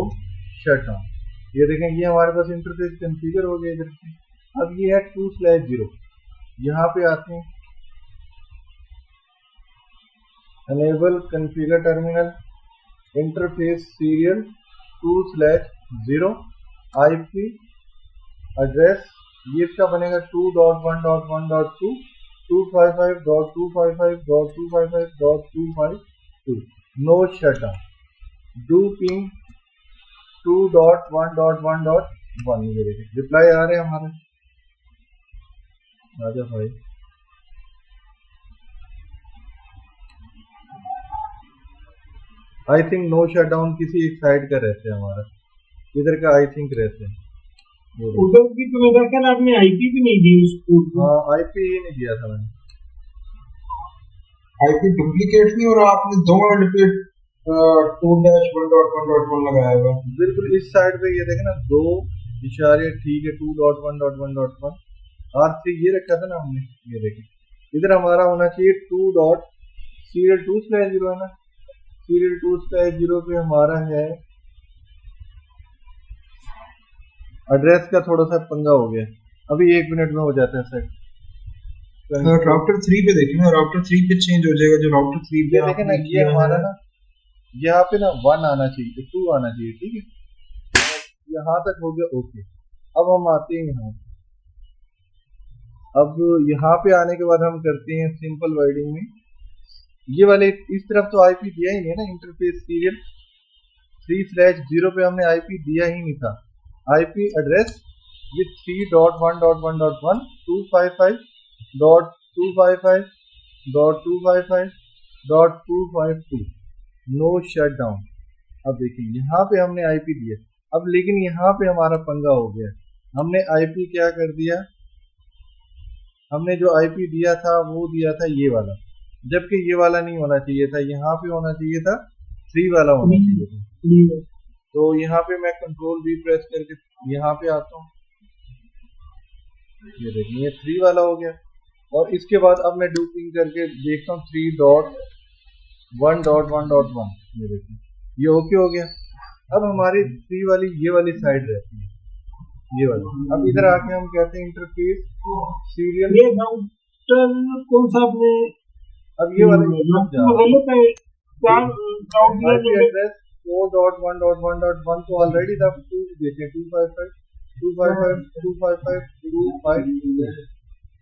शट डाउन। ये देखें ये हमारे पास इंटरफेस कॉन्फ़िगर हो गया इधर से। अब ये है 2/0, यहाँ पे आते हैं enable configure terminal interface serial 2/0 IP address, ये इसका बनेगा 2.1.1.2 255.255.255.252 no shut down. Do ping 2.1.1.1, ये देखिए रिप्लाई आ रहे हैं हमारे, राजा भाई। I think no shut down किसी एक साइड का रहता है हमारा, इधर का आई थिंक रहता है। उधर की तो मेरा ख्याल आपने आईपी भी नहीं दी उस पोर्ट को। हाँ आईपी ही नहीं दिया था मैंने, आईपी डुप्लीकेट नहीं हो रहा, आपने दो डुप्लीकेट 2-1.1.1 लगाया हुआ। बिल्कुल इस साइड पे ये देखें ना, 2 इशारे ठीक है 2.1.1.1 R3 ये रखा था ना हमने, ये देखें इधर हमारा होना चाहिए 2.सीरियल 2/0 है ना, सीरियल 2/0 पे हमारा है एड्रेस का थोड़ा सा पंगा हो गया, अभी 1 मिनट में हो जाता है सेट। राउटर 3 पे देखें ना, राउटर 3 पे चेंज हो जाएगा, जो राउटर 3 पे देखें ना ये हमारा ना यहाँ पे ना 1 आना चाहिए, 2 आना चाहिए, ठीक है यहाँ तक हो गया ओके। अब हम आते हैं यहाँ, अब यहाँ पे आने के बाद हम करते हैं सिंपल वर्डिंग में, ये वाले इस तरफ तो आईपी दिया ही नहीं है ना, इंटरफेस सीरियल 3/0 पे हमने आईपी दिया ही नहीं था। IP address with 3.1.1.1 255.255.255.252 no shut down. अब देखिए यहाँ पे हमने आईपी दिया, अब लेकिन यहाँ पे हमारा पंगा हो गया, हमने आईपी क्या कर दिया हमने जो आईपी दिया था वो दिया था ये वाला, जबकि ये वाला नहीं होना चाहिए था, यहाँ पे होना चाहिए था 3 वाला होना चाहिए था। तो यहाँ पे मैं कंट्रोल V प्रेस करके यहाँ पे आता हूँ, ये देखिए ये 3 वाला हो गया। और इसके बाद अब मैं डूपिंग करके देखता हूँ 3.1.1.1, ये देखिए ये ओके हो गया। अब हमारी 3 वाली ये वाली साइड रहती है, ये वाली। अब इधर आके हम कहते हैं इंटरफेस सीरियल, ये राउटर कौन सा आपने अब ये वाला गलत है आईपी एड्रेस 4.1.1.1 तो ऑलरेडी था, 2 देते 255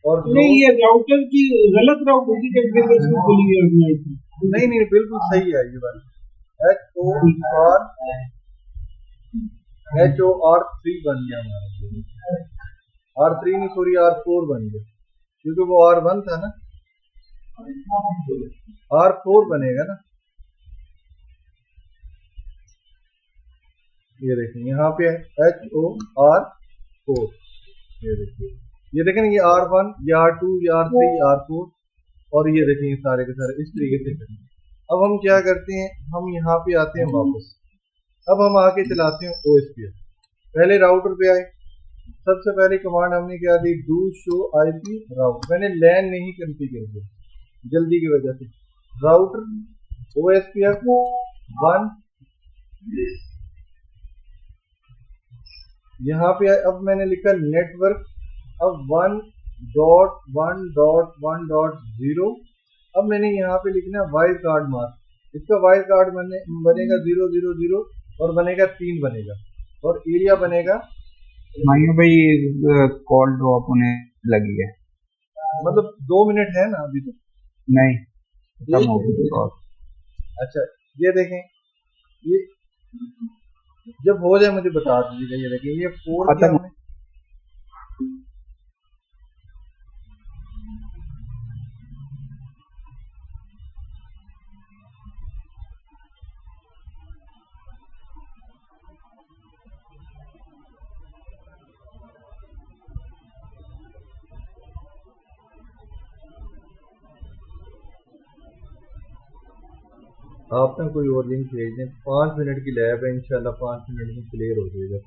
और नहीं, ये राउटर की गलत राउटर की कॉन्फ़िगरेशन खुली है अपने। नहीं बिल्कुल सही है ये वाली HOR3 बन गया हमारा, R3 नहीं सॉरी R4 बन गया, क्योंकि वो R1 था ना, R4 बनेगा ना। ये देखिए यहाँ पे HOR4, ये देखें ये R1, ये R2, ये R3, R4 और ये देखें ये सारे के सारे इस तरीके से करेंगे। अब हम क्या करते हैं, हम यहाँ पे आते हैं वापस, अब हम आके चलाते हैं OSPF। पहले राउटर पे आए, सबसे पहले कमांड हमने क्या दी, डू शो IP राउट। मैंने लैन नहीं कॉन्फ़िगर किया जल्दी की वजह से, राउटर OSPF 1 यहाँ पे आए। अब मैंने लिखा नेटवर्क, अब 1.1.1.0, अब मैंने यहाँ पे लिखना है वाइल्ड कार्ड मार्क, इसका वाइल्ड कार्ड बनेगा 000 और बनेगा 3 बनेगा और एरिया बनेगा। मायूं भाई कॉल ड्रॉप होने लगी है, मतलब 2 मिनट है ना अभी तो नहीं खत्म हो गई कॉल। अच्छा ये देखें, ये जब हो जाए मुझे बता दीजिएगा। ये देखें ये 4 खत्म। आप ना कोई और लिंक भेज दें, 5 मिनट की लैब है, इंशाल्लाह 5 मिनट में क्लियर हो जाएगा।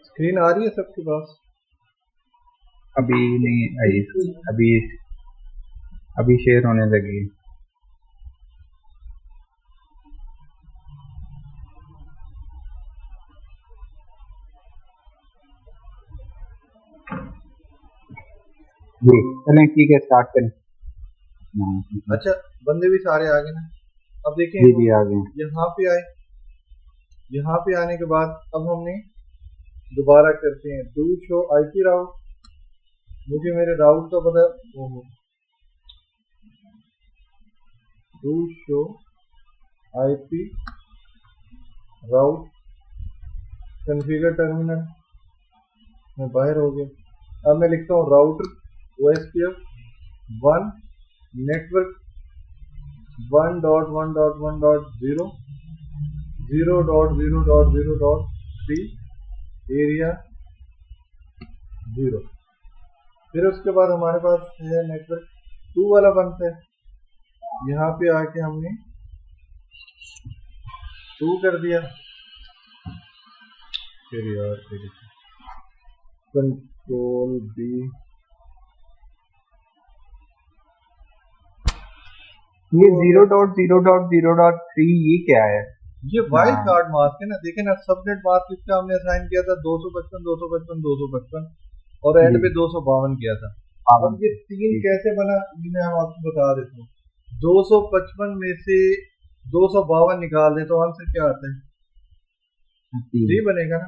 स्क्रीन आ रही है सबके पास? अभी नहीं आई, अभी शेयर होने लगी। जी चलें ठीक है, स्टार्ट करें। अच्छा बंदे भी सारे आ गए ना। अब देखें जी आ गए। यहाँ पे आए, यहाँ पे आने के बाद अब हमने दोबारा करते हैं डू शो IP राउट। मुझे मेरे राउट का पता, do show IP route configure terminal में बाहर हो गया। अब मैं लिखता हूँ राउटर OSPF 1 नेटवर्क 1.1.1.0 0.0.0.3 एरिया 0। फिर उसके बाद हमारे पास है नेटवर्क 2 वाला बनता है। यहाँ पे आके हमने 2 कर दिया। फिर यार कंट्रोल बी, ये 0.0.0.3 ये क्या है? ये वाइल्ड कार्ड मास्क है ना। देखे ना, सबनेट मास्क इसका हमने असाइन किया था 255 255 255 और एंड पे 252 किया था। अब ये 3 कैसे बना ये मैं आपको बता देता हूँ। 255 में से 252 निकाल दे तो आंसर क्या आता है? 3 बनेगा ना।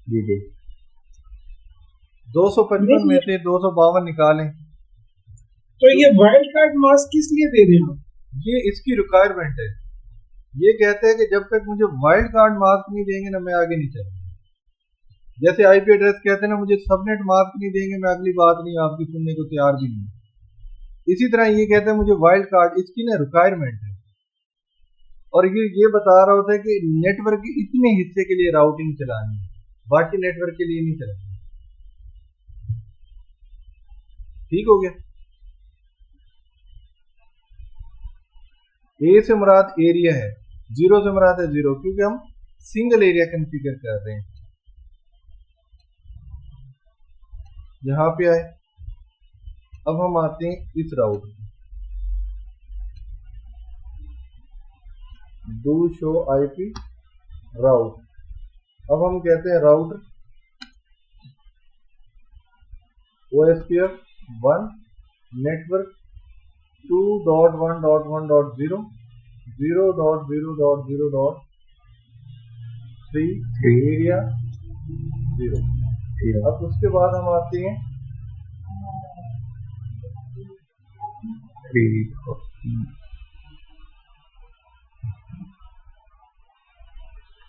जी 255 में से 252 निकालें तो ये वाइल्ड कार्ड मास्क किस लिए दे रहे हो? ये इसकी रिक्वायरमेंट है। ये कहते हैं कि जब तक मुझे वाइल्ड कार्ड मास्क नहीं देंगे ना मैं आगे नहीं चलूंगा। जैसे आईपी एड्रेस कहते हैं ना, मुझे सबनेट मास्क नहीं देंगे मैं अगली बात नहीं आपकी सुनने को तैयार भी नहीं। इसी तरह ये कहते हैं मुझे वाइल्ड कार्ड, इसकी ना रिक्वायरमेंट है। और ये बता रहा होता है कि नेटवर्क के इतने हिस्से के लिए राउटिंग चलानी है, बाकी नेटवर्क के लिए नहीं चलानी। ठीक हो गया। ए से मुराद एरिया है, 0 से मुराद है 0, क्योंकि हम सिंगल एरिया कॉन्फ़िगर कर रहे हैं। यहां पे आए, अब हम आते हैं इस राउट में, डू शो आईपी राउट। अब हम कहते हैं राउटर OSPF 1 नेटवर्क 2.1.1.0 0.0.0.3 एरिया 0। अब उसके बाद हम आते हैं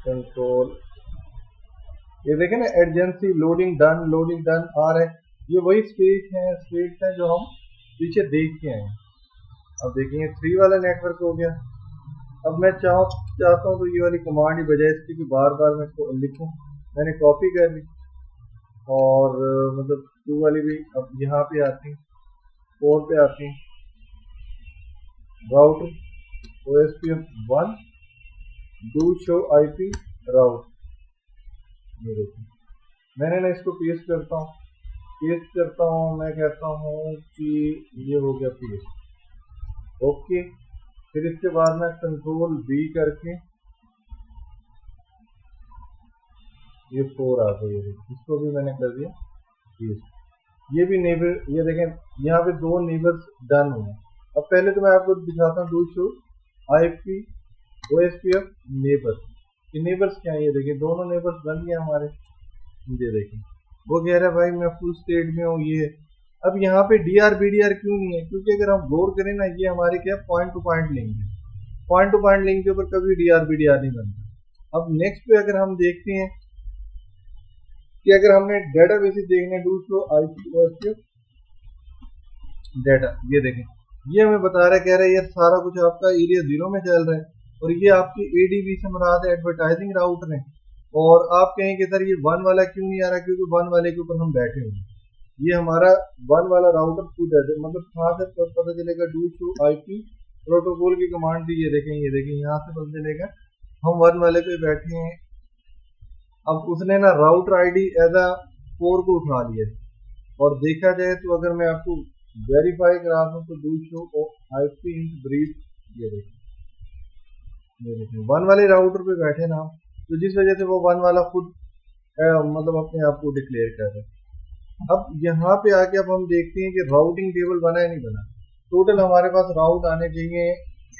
कंट्रोल। ये देखें ना, एडजेंसी लोडिंग डन आ रहा है। ये वही स्टेट्स हैं जो हम पीछे देख के आए। अब देखेंगे 3 वाला नेटवर्क हो गया। अब मैं चाहता हूँ तो ये वाली कमांड ही बजाय इसकी कि बार बार मैं लिखूं, मैंने कॉपी कर ली और मतलब 2 वाली भी अब यहाँ पे आती है, 4 पे आती है। Router OSPF 1 do show IP route. ये देखिए मैंने ना इसको पेस्ट करता हूँ, मैं कहता हूँ कि ये हो गया पेस्ट। ओके, फिर इसके बाद मैं कंट्रोल B करके ये 4 आ गई, इसको भी मैंने कर दिया पेस्ट। ये भी नेबर, ये देखें यहाँ पे 2 नेबर्स डन हुए। अब पहले तो मैं आपको दिखाता हूँ do show IP OSPF neighbour. ये नेबर्स क्या है, ये देखिए दोनों नेबर्स बन गए हमारे। ये देखें वो कह रहा है भाई मैं फुल स्टेट में हूँ ये। अब यहाँ पे DR BDR क्यों नहीं है? क्योंकि अगर हम गौर करें ना, ये हमारे क्या पॉइंट टू पॉइंट लिंक है। पॉइंट टू पॉइंट लिंक के ऊपर कभी DR BDR नहीं बनता। अब नेक्स्ट पे अगर हम देखते हैं कि अगर हमने डेटा बेसिस देखने do show IP OSPF data, ये देखें ये हमें बता रहा है, कह रहा है ये सारा कुछ आपका एरिया 0 में चल रहा है और ये आपकी ADV से मुराद है एडवर्टाइजिंग राउटर है। और आप कहें कि सर ये 1 वाला क्यों नहीं आ रहा? क्योंकि 1 वाले के ऊपर हम बैठे हुए हैं। ये हमारा 1 वाला राउटर खुद है, मतलब कहाँ से पता चलेगा? डू शो आईपी प्रोटोकॉल की कमांड थी, ये देखें यहाँ से पता चलेगा हम 1 वाले पे बैठे हैं। अब उसने ना राउटर आईडी एज अ 4 को उठा लिया और देखा जाए तो अगर मैं आपको वेरीफाई करा दूं तो डू शो आईपी ब्रीफ, ये देखें 1 वाले राउटर पे बैठे ना, तो जिस वजह से वो 1 वाला खुद मतलब अपने आप को डिक्लेयर कर रहा है। अब यहाँ पे आके अब हम देखते हैं कि राउटिंग टेबल बना है नहीं बना। टोटल हमारे पास राउट आने चाहिए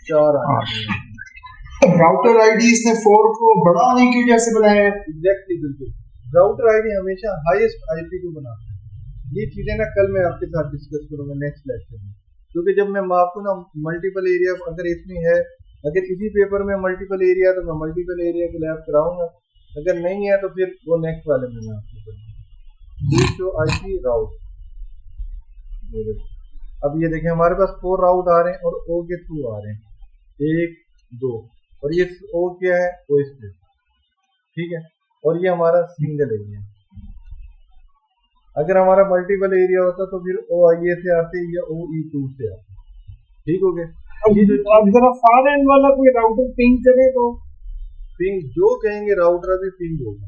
4 आने चाहिए। राउटर आईडी इसने 4 को बड़ा होने की वजह से बनाया है। एग्जैक्टली, बिल्कुल। राउटर आईडी हमेशा हाईएस्ट आईपी को बनाता है। ये चीजें ना कल मैं आपके साथ डिस्कस करूंगा नेक्स्ट लेक्चर में, क्योंकि जब मैं आपको ना मल्टीपल एरिया अगर इसमें है, अगर इसी पेपर में मल्टीपल एरिया तो मैं मल्टीपल एरिया की लैब कराऊंगा, अगर नहीं है तो फिर वो नेक्स्ट वाले में मैं आपको करूंगा। आईपी राउट, अब ये देखें हमारे पास 4 राउट आ रहे हैं और O के थ्रू आ रहे हैं 1 2, और ये O क्या है? OSPF, ठीक है। और ये हमारा सिंगल एरिया। अगर हमारा मल्टीपल एरिया होता तो फिर OIA से आते या OE2 से आते। ठीक हो गया। ये जो अब जरा फार एंड वाला कोई राउटर पिंग करे तो पिंग जो कहेंगे राउटर अभी पिंग होगा।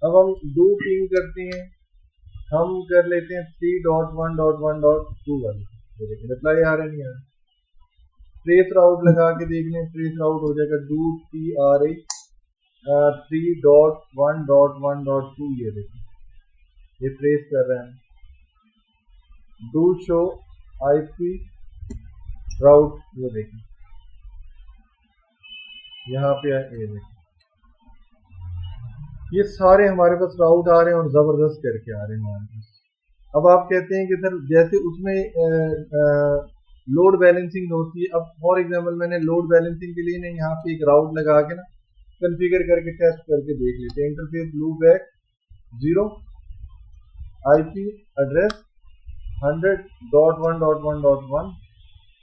अब हम दो पिंग करते हैं, हम कर लेते हैं 3.1.1.2 वाले। देखिए रिप्लाई आ रहा नहीं आ रहा। ट्रेस राउट लगा के देख लें, ट्रेस राउट हो जाएगा डू TRA 3.1.1.2। ये देखिए ये ट्रेस कर रहे हैं। डू शो IP राउट, ये देखिए यहाँ पे ये देखिए ये सारे हमारे पास राउट आ रहे हैं और जबरदस्त करके आ रहे हैं हमारे पास। अब आप कहते हैं कि सर जैसे उसमें लोड बैलेंसिंग होती है। अब फॉर एग्जांपल मैंने लोड बैलेंसिंग के लिए ना यहाँ पे एक राउट लगा के ना कॉन्फ़िगर करके टेस्ट करके देख लेते हैं। इंटरफेस लूपबैक 0 IP एड्रेस 100.1.1.1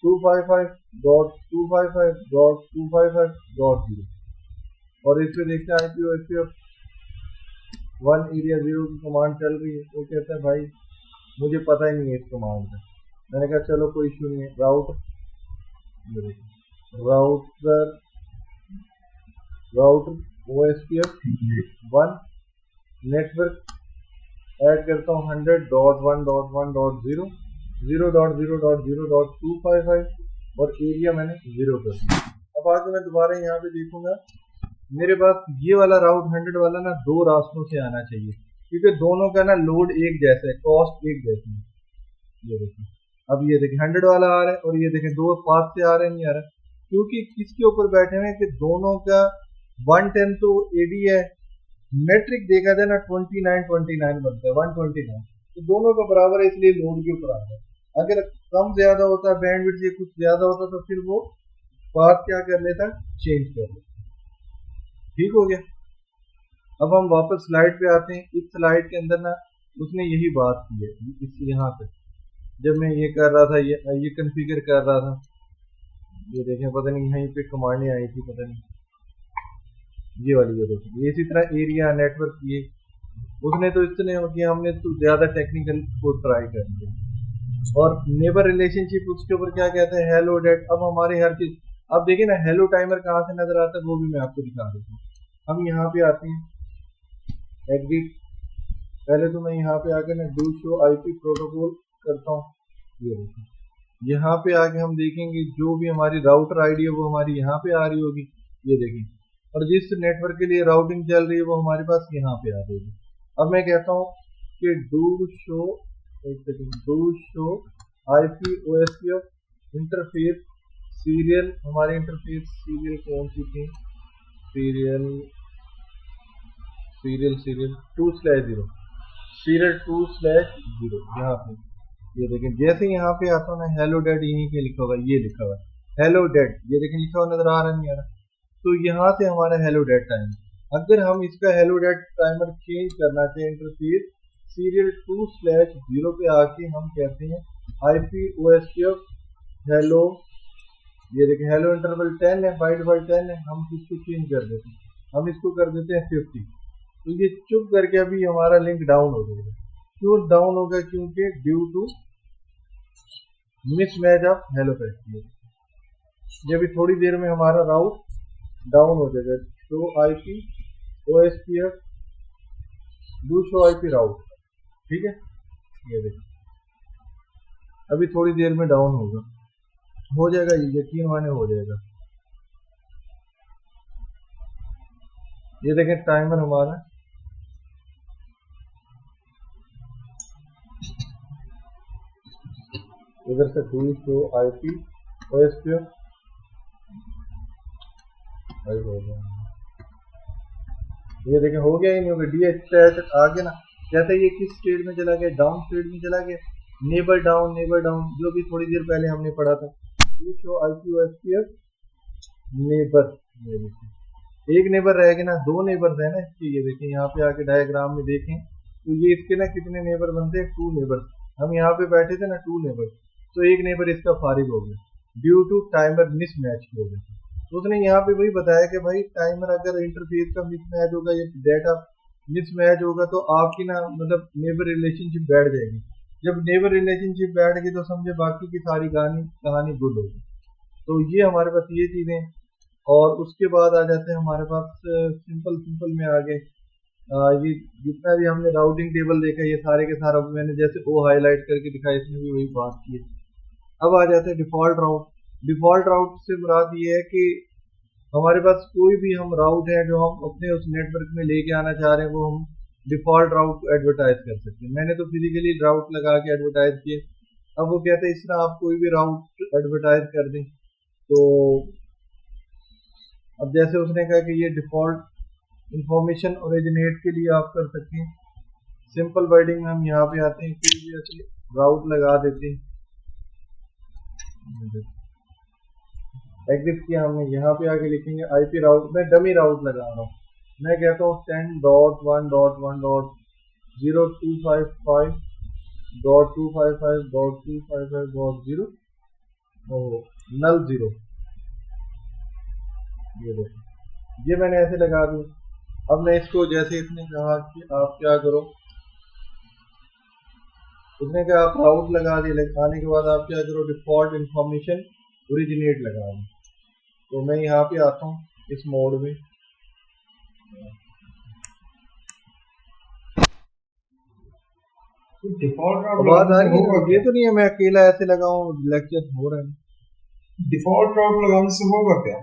255.255.255.0 और इस पे देखते हैं IP OSPF 1 एरिया 0 की कमांड चल रही है। वो कहता है भाई मुझे पता ही नहीं है इस कमांड का। मैंने कहा चलो कोई इशू नहीं है। राउटर OSPF 1 नेटवर्क ऐड करता हूँ 100.1.1.0 0.0.0.255 और एरिया मैंने 0 कर दिया। अब आगे मैं दोबारा यहाँ पे देखूंगा, मेरे पास ये वाला राउट 100 वाला ना दो रास्तों से आना चाहिए क्योंकि दोनों का ना लोड एक जैसा है, कॉस्ट एक जैसी है। ये देखिए अब ये देखिए 100 वाला आ रहा है और ये देखें दो पाथ से आ रहा है, नहीं आ रहा क्योंकि किसके ऊपर बैठे हुए हैं कि दोनों का 110 तो AD है, मेट्रिक देखा जाए ना 29 बनता है 129, तो दोनों का बराबर है इसलिए लोड के ऊपर आ रहा है। अगर कम ज्यादा होता बैंडविड्थ से कुछ ज्यादा होता तो फिर वो पाथ क्या कर लेता, चेंज कर लेता। ठीक हो गया। अब हम वापस स्लाइड पे आते हैं। इस स्लाइड के अंदर ना उसने यही बात की है। इस यहाँ पे जब मैं ये कर रहा था, ये कॉन्फ़िगर कर रहा था, ये देखें पता नहीं यहीं पे कमांडें आई थी, पता नहीं ये वाली, ये देखें ये इसी तरह एरिया नेटवर्क ये उसने तो इतने कि हमने तो ज्यादा टेक्निकल को ट्राई कर लिया। और नेबर रिलेशनशिप उसके ऊपर क्या कहते हैं, हेलो डेट। अब हमारे हर चीज अब देखिए ना, हेलो टाइमर कहाँ से नजर आता है वो भी मैं आपको दिखा देता हूँ। हम यहाँ पे आते हैं एग्जिट, पहले तो मैं यहाँ पे आके ना डू शो IP प्रोटोकॉल करता हूँ। ये देखिए यहाँ पे आके हम देखेंगे जो भी हमारी राउटर ID है वो हमारी यहाँ पे आ रही होगी, ये देखें, और जिस नेटवर्क के लिए राउटिंग चल रही है वो हमारे पास यहाँ पे आ जाएगी। अब मैं कहता हूँ कि do show IP OSPF interface serial, हमारे इंटरफेस सीरियल कौन सी थी, सीरियल 2/0 यहाँ पे ये देखें। जैसे यहाँ पे आता हूँ ना हेलो डेट, यहीं पे लिखा हुआ है, ये लिखा हुआ है हेलो डेट, ये देखें लिखा हुआ नजर आ रहा नहीं आ रहा, तो यहाँ से हमारा हेलो डेट टाइम। अगर हम इसका हेलो डेट टाइमर चेंज करना चाहें इंटरफेस सीरियल 2/0 पे आके हम कहते हैं IP OSPF हेलो, ये देखें हेलो इंटरवल 10 है, बाइट बाई 10 है, हम इसको चेंज कर देते हैं, हम इसको कर देते हैं 50। तो ये चुप करके अभी हमारा लिंक डाउन हो जाएगा। क्यों डाउन होगा, क्योंकि due to mismatch of hello packet. ये भी थोड़ी देर में हमारा राउट डाउन हो जाएगा। Show IP OSPF do show IP राउट, ठीक है, ये देखिए अभी थोड़ी देर में डाउन होगा, हो जाएगा, ये यकीन माने हो जाएगा। ये देखें टाइमर हमारा इधर से डू शो IP OSPF ये देखें हो गया ही नहीं होगा, DH आगे ना, जैसे ये किस स्टेट में चला गया, डाउन स्टेट में चला गया, नेबर डाउन जो भी थोड़ी देर पहले हमने पढ़ा था। Do show IP OSPF neighbour, एक नेबर रहेगा ना, दो नेबर है ना इसके, ये देखें यहाँ पे आके डायग्राम में देखें तो ये इसके ना कितने नेबर बनते हैं, 2 नेबर। हम यहाँ पे बैठे थे ना 2 नेबर, तो एक नेबर इसका फारिग हो गया ड्यू टू टाइमर मिसमैच की वजह से। तो उसने यहाँ पे वही बताया कि भाई टाइमर अगर इंटरफेस का मिसमैच होगा या डेटा मिसमैच होगा तो आपकी ना मतलब नेबर रिलेशनशिप बैठ जाएगी। जब नेबर रिलेशनशिप बैठ गई तो समझे बाकी की सारी कहानी गुल होगी। तो ये हमारे पास ये चीज़ें, और उसके बाद आ जाते हैं हमारे पास सिंपल सिंपल में आगे ये जितना भी हमने राउटिंग टेबल देखा ये सारे के सारा मैंने जैसे ओ हाईलाइट करके दिखाया, इसमें भी वही बात की है। अब आ जाते हैं डिफॉल्ट राउट। डिफॉल्ट राउट से मुराद ये है कि हमारे पास कोई भी हम राउट है जो हम अपने उस नेटवर्क में लेके आना चाह रहे हैं वो हम डिफॉल्ट राउट को एडवर्टाइज कर सकते हैं। मैंने तो फिजिकली राउट लगा के एडवर्टाइज किए। अब वो कहते हैं इस तरह आप कोई भी राउट एडवर्टाइज कर दें। तो अब जैसे उसने कहा कि ये डिफॉल्ट इंफॉर्मेशन ओरिजिनेट के लिए आप कर सकते हैं। सिंपल वर्डिंग में हम यहाँ पे आते हैं, कोई भी ऐसे राउट लगा देते हैं। एग्जिट किया हमने, यहाँ पे आके लिखेंगे आईपी राउट। मैं डमी राउट लगा रहा हूँ, मैं कहता हूँ 10.1.1.0.255.255.255.0 नल 0। ये देखो ये मैंने ऐसे लगा दिया। अब मैं इसको जैसे इसने कहा कि आप क्या करो, उसने कहा आप राउट लगा दिए, लगाने के बाद आप क्या करो डिफॉल्ट इंफॉर्मेशन ओरिजिनेट लगा दें। तो मैं यहाँ पे आता हूँ इस मोड में, डिफॉल्ट आवाज आ रही है? ये तो नहीं है मैं अकेला ऐसे लगाऊं, लेक्चर हो रहा है। डिफॉल्ट राउट लगाने से होगा क्या?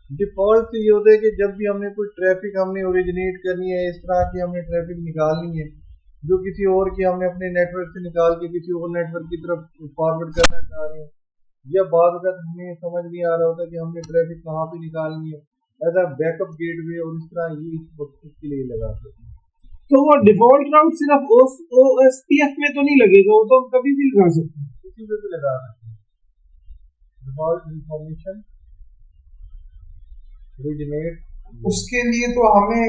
डिफॉल्ट से ये होता है कि जब भी हमने कोई ट्रैफिक हमने ओरिजिनेट करनी है, इस तरह की हमने ट्रैफिक निकालनी है जो किसी और की हमने अपने नेटवर्क से निकाल के किसी और नेटवर्क की तरफ फॉरवर्ड करना चाह रहे हैं, या बाद वक्त हमें समझ नहीं आ रहा होता कि हमने ट्रैफिक कहाँ पे निकालनी है, एज अ बैकअप गेटवे, और इस तरह ये इस मकसद के लिए लगा सकते हैं। तो वो डिफॉल्ट राउट सिर्फ ओएसपीएफ में तो नहीं लगेगा, वो तो हम कभी भी लगा सकते हैं, किसी पे भी लगा सकते हैं। डिफॉल्ट इंफॉर्मेशन ओरिजिनेट, उसके लिए तो हमें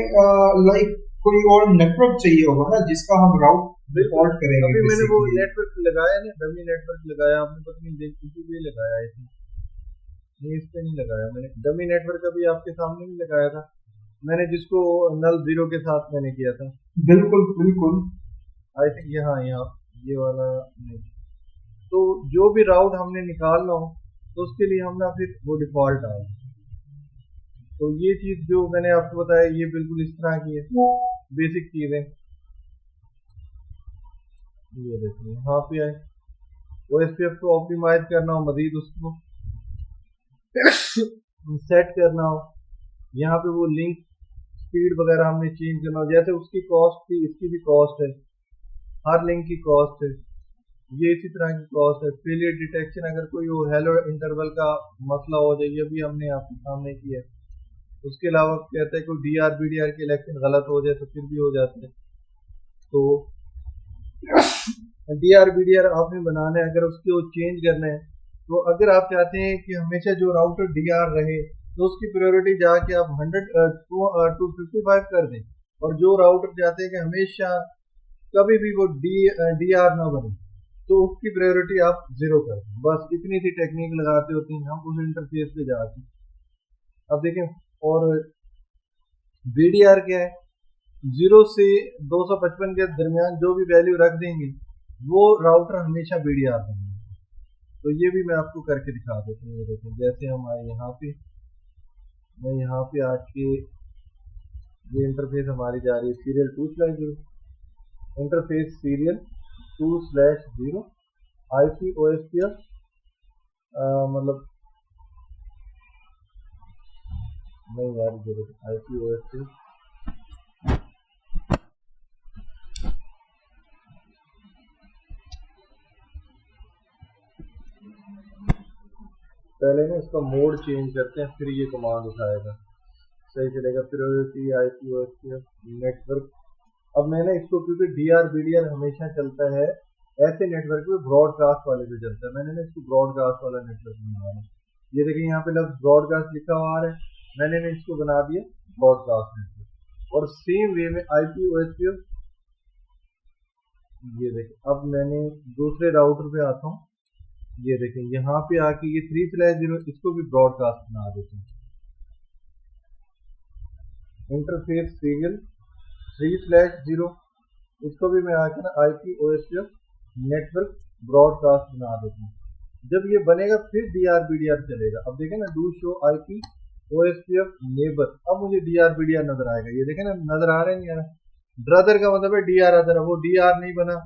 लाइक कोई और नेटवर्क चाहिए होगा ना जिसका हम राउट डिफॉल्ट करेंगे। अभी मैंने वो नेटवर्क लगाया ना, डमी नेटवर्क लगाया, आपने पता नहीं देख किसी पे लगाया है, नहीं इस पे नहीं लगाया मैंने। डमी नेटवर्क अभी आपके सामने नहीं लगाया था मैंने, जिसको नल 0 के साथ मैंने किया था। बिल्कुल बिल्कुल, आई थिंक यहाँ यहाँ ये वाला नहीं। तो जो भी राउट हमने निकालना हो तो उसके लिए हम ना फिर वो डिफॉल्ट डाल। तो ये चीज जो मैंने आपको बताया ये बिल्कुल इस तरह की है, बेसिक चीजें। ये देखिए यहाँ पे आए ओएसपीएफ को ऑप्टिमाइज करना हो, मजीद उसको सेट करना हो, यहाँ पे वो लिंक स्पीड वगैरह हमने चेंज करना हो, जैसे उसकी कॉस्ट थी इसकी भी कॉस्ट है, हर लिंक की कॉस्ट है, ये इसी तरह की कॉस्ट है। फेलियर डिटेक्शन अगर कोई वो हेलो इंटरवल का मसला हो जाए, ये भी हमने आपके सामने किया है। उसके अलावा कहते हैं कोई डीआर बीडीआर के इलेक्शन गलत हो जाए तो फिर भी हो जाते हैं। तो डीआर बीडीआर आपने बनाना है, अगर उसको चेंज करना है तो अगर आप चाहते हैं कि हमेशा जो राउटर डीआर रहे तो उसकी प्रायोरिटी जाके आप 100 255 कर दें, और जो राउटर चाहते हैं कि हमेशा कभी भी वो डीआर ना बने तो उसकी प्रायोरिटी आप 0 कर दें। बस इतनी सी टेक्निक लगाते होते हैं हम उस इंटरफेस पे जाके। अब देखें, और बीडीआर क्या है, 0 से 255 के दरमियान जो भी वैल्यू रख देंगे वो राउटर हमेशा बीडीआर बनेगा। तो ये भी मैं आपको करके दिखा देता हूँ। देखें जैसे हम आए यहाँ पे, मैं यहाँ पे आके ये इंटरफेस हमारी जा रही है serial 2/0, interface serial 2/0 IP OSPF, मतलब नहीं यार जरूर आईपी ओएसपीएफ पहले ना इसका मोड चेंज करते हैं फिर ये कमांड उठाएगा, सही चलेगा। Priority IP OSPF network. अब मैंने इसको क्योंकि डीआर बीडीआर हमेशा चलता है ऐसे नेटवर्क में ब्रॉडकास्ट वाले पे चलता है, मैंने ना इसको ब्रॉडकास्ट वाला नेटवर्क बना रहा। ये देखिए यहाँ पे लफ्ज़ ब्रॉडकास्ट लिखा हुआ है, मैंने ना इसको बना दिया ब्रॉडकास्ट नेटवर्क। और सेम वे में आईपी ओएसपीएफ, ये देखिए अब मैंने दूसरे राउटर पे आता हूँ, ये देखें यहाँ पे आके ये 3/0 इसको भी ब्रॉडकास्ट बना देते हैं। इंटरफेस सीरियल 3/0 इसको भी मैं आके ना IP/OSPF नेटवर्क ब्रॉडकास्ट बना देता हूँ। जब ये बनेगा फिर DRBDR चलेगा। अब देखें ना, डू शो IP/OSPF नेबर, अब मुझे DRBDR नजर आएगा। ये देखें ना, नजर आ रहा है नहीं आ रहा। ड्रदर का मतलब है DR अदर, वो DR नहीं बना,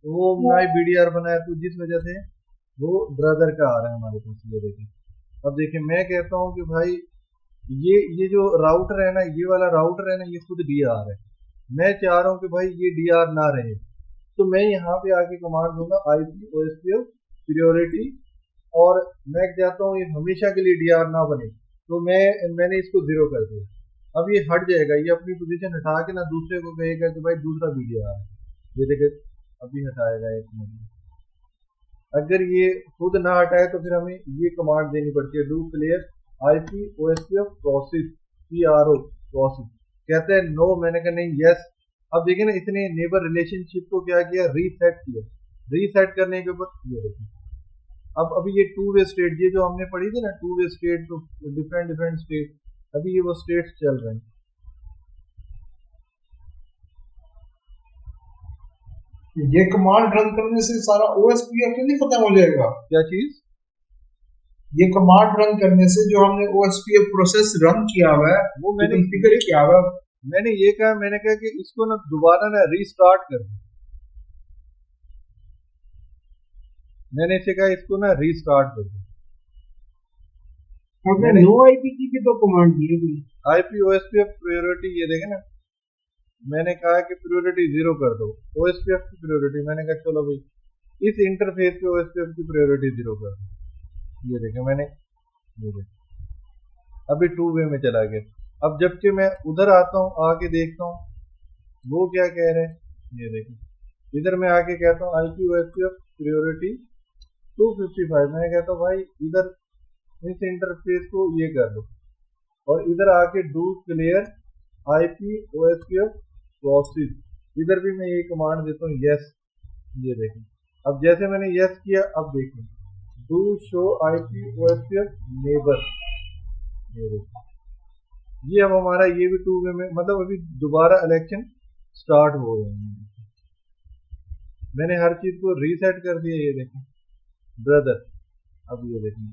वो ना ही BDR बना है, तो जिस वजह से वो ड्रदर का आ रहा है हमारे पास। ये देखें, अब देखें मैं कहता हूँ कि भाई ये जो राउटर है ना, ये वाला राउटर है ना, ये खुद DR है। मैं चाह रहा हूँ कि भाई ये DR ना रहे, तो मैं यहाँ पे आके कमांड दूंगा IP/OSPF प्रायोरिटी, और मैं चाहता हूँ ये हमेशा के लिए DR ना बने, तो मैंने इसको 0 कर दिया। अब ये हट जाएगा, ये अपनी पोजीशन हटा के ना दूसरे को कहेगा कि भाई दूसरा BDR है। ये देखे अभी हटाएगा एक मिनट। अगर ये खुद ना हटाए तो फिर हमें ये कमांड देनी पड़ती है, do clear IP/OSPF process PRO process. कहते हैं नो, मैंने कहा नहीं यस। अब देखिए ना, इसने नेबर रिलेशनशिप को क्या किया, रीसेट किया। रीसेट करने के ऊपर ये देखिए, अब अभी ये 2 वे स्टेट, ये जो हमने पढ़ी थी ना 2 वे स्टेट, तो डिफरेंट स्टेट, अभी ये वो स्टेट्स चल रहे हैं। ये कमांड रन करने से सारा OSPF नहीं खत्म हो जाएगा? क्या चीज? ये कमांड रन करने से जो हमने OSPF प्रोसेस रन किया हुआ है, वो मैंने कॉन्फ़िगर किया हुआ है, मैंने ये कहा, मैंने कहा कि इसको ना दोबारा ना रीस्टार्ट कर दो। मैंने इसे कहा इसको ना रीस्टार्ट कर दो। मैंने नो IP की भी तो कमांड दी है। IP/OSPF प्रायोरिटी, ये देखे ना, मैंने कहा कि प्रायोरिटी 0 कर दो OSPF की प्रायोरिटी। मैंने कहा चलो भाई इस इंटरफेस पे OSPF की प्रायोरिटी 0 कर दो। ये देखे मैंने, ये देखे अभी 2 वे में चला गया। अब जबकि मैं उधर आता हूँ, आके देखता हूँ वो क्या कह रहे हैं। ये देखें, इधर मैं आके कहता हूँ IP/OSPF प्रायोरिटी 255। मैं कहता हूँ भाई इधर इस इंटरफेस को ये कर दो, और इधर आके डू क्लियर IP/OSPF प्रोसेस, इधर भी मैं ये कमांड देता हूँ यस। ये देखें, अब जैसे मैंने यस किया, अब देखें डू शो IP/OSPF नेबर। ये देखें, ये अब हमारा ये भी 2 वे में, मतलब अभी दोबारा इलेक्शन स्टार्ट हो रहे हैं। मैंने हर चीज को रीसेट कर दिया। ये देखें ब्रदर, अब ये देखें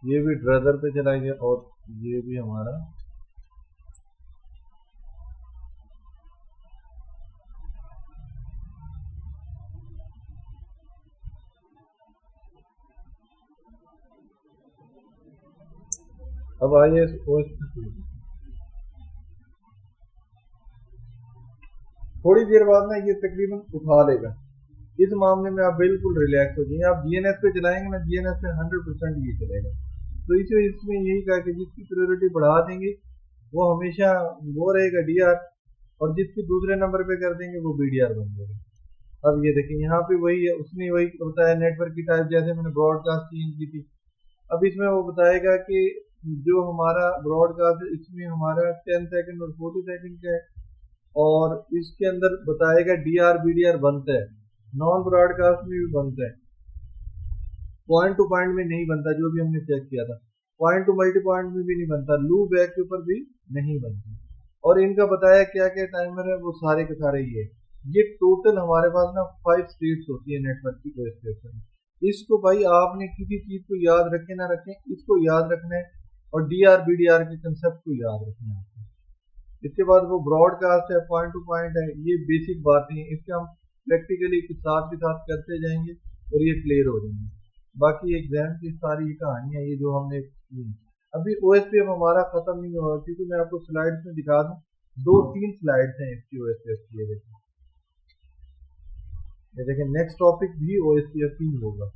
ये भी ब्रदर पे चला गया, और ये भी हमारा अब आइए थोड़ी देर बाद ना ये तकरीबन उठा लेगा। इस मामले में आप बिल्कुल रिलैक्स हो जाइए। आप DNS पे चलाएंगे ना, DNS पे 100% ये चलेगा। तो इसमें यही कहा कि जिसकी प्रायोरिटी बढ़ा देंगे वो हमेशा वो रहेगा DR, और जिसकी दूसरे नंबर पे कर देंगे वो BDR बन जाएगा। अब ये देखें यहाँ पे वही है, उसने वही बताया नेटवर्क की टाइप, जैसे मैंने ब्रॉडकास्ट चेंज की थी। अब इसमें वो बताएगा कि जो हमारा ब्रॉडकास्ट है इसमें हमारा 10 सेकंड और 40 सेकंड का है, और इसके अंदर बताएगा DRBDR बनता है, नॉन ब्रॉडकास्ट में भी बनता है, पॉइंट टू पॉइंट में नहीं बनता, जो भी हमने चेक किया था। पॉइंट टू मल्टी पॉइंट में भी नहीं बनता, लूप बैक के ऊपर भी नहीं बनता। और इनका बताया क्या क्या टाइमर है, वो सारे के सारे ये टोटल हमारे पास ना 5 स्टेट्स होती है नेटवर्क की कोएफिशिएंट। इसको भाई आपने किसी चीज को याद रखे ना रखें, इसको याद रखना है, और DRBDR के कंसेप्ट को याद रखना है। इसके बाद वो ब्रॉडकास्ट है, पॉइंट टू पॉइंट है, ये बेसिक बातें हैं, इसके हम प्रैक्टिकली के साथ करते जाएंगे और ये क्लियर हो जाएंगे। बाकी एग्जाम की सारी कहानियां ये जो हमने अभी OSPF हमारा खत्म नहीं हुआ, क्योंकि मैं आपको स्लाइड्स में दिखा दूं, 2-3 स्लाइड्स हैं इसकी OSPF की। ये देखें नेक्स्ट टॉपिक भी OSPF ही होगा।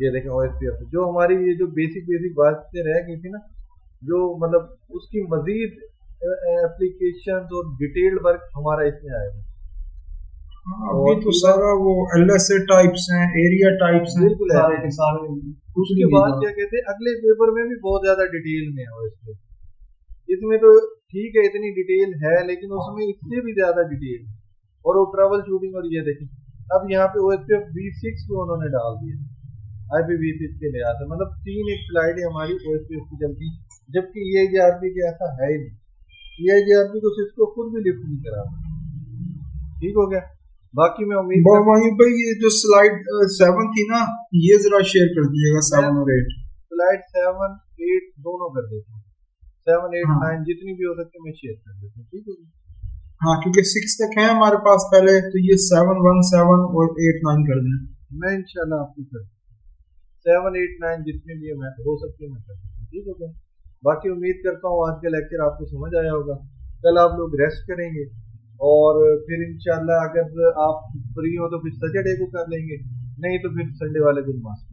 ये देखें OSPF जो हमारी ये जो बेसिक बातें रह गई थी ना, जो मतलब उसकी मजीद एप्लीकेशन और डिटेल्ड वर्क हमारा इसमें आएगा। अभी तो सारा वो LSA टाइप्स हैं, एरिया टाइप्स हैं, सारे के सारे। उसके बाद क्या कहते हैं, अगले पेपर में भी बहुत ज्यादा डिटेल में है OSPF। इसमें तो ठीक है इतनी डिटेल है, लेकिन उसमें इससे भी ज्यादा डिटेल, और वो ट्रबल शूटिंग। और ये देखें अब यहाँ पे OSPF V6 को उन्होंने डाल दिया IPv6 के लिहाज से, मतलब 3 एक स्लाइड हमारी OSPF की चलती, जबकि EIGRP के ऐसा है ही नहीं। EIGRP को सिस्को खुद भी लिफ्ट नहीं करा। ठीक हो गया। बाकी मैं उम्मीद वहीं पे ये जो स्लाइड 7 थी ना, ये जरा शेयर कर दीजिएगा 7 और 8। स्लाइड 7 8 दोनों कर देते हैं, 7 8 हाँ 9 जितनी भी हो सकती है मैं शेयर कर देता हूँ। ठीक हो गया। हाँ, क्योंकि 6 तक है हमारे पास पहले, तो ये 7 1 7 और 8 9 कर दें। मैं इंशाल्लाह आपको कर 7 8 9 जितनी भी मैं हो सकती है मैं कर देता हूँ। ठीक हो गया। बाकी उम्मीद करता हूँ आज का लेक्चर आपको समझ आया होगा। कल आप लोग रेस्ट करेंगे और फिर इंशाल्लाह अगर आप फ्री हो तो फिर सैटरडे को कर लेंगे, नहीं तो फिर संडे वाले दिन मास्क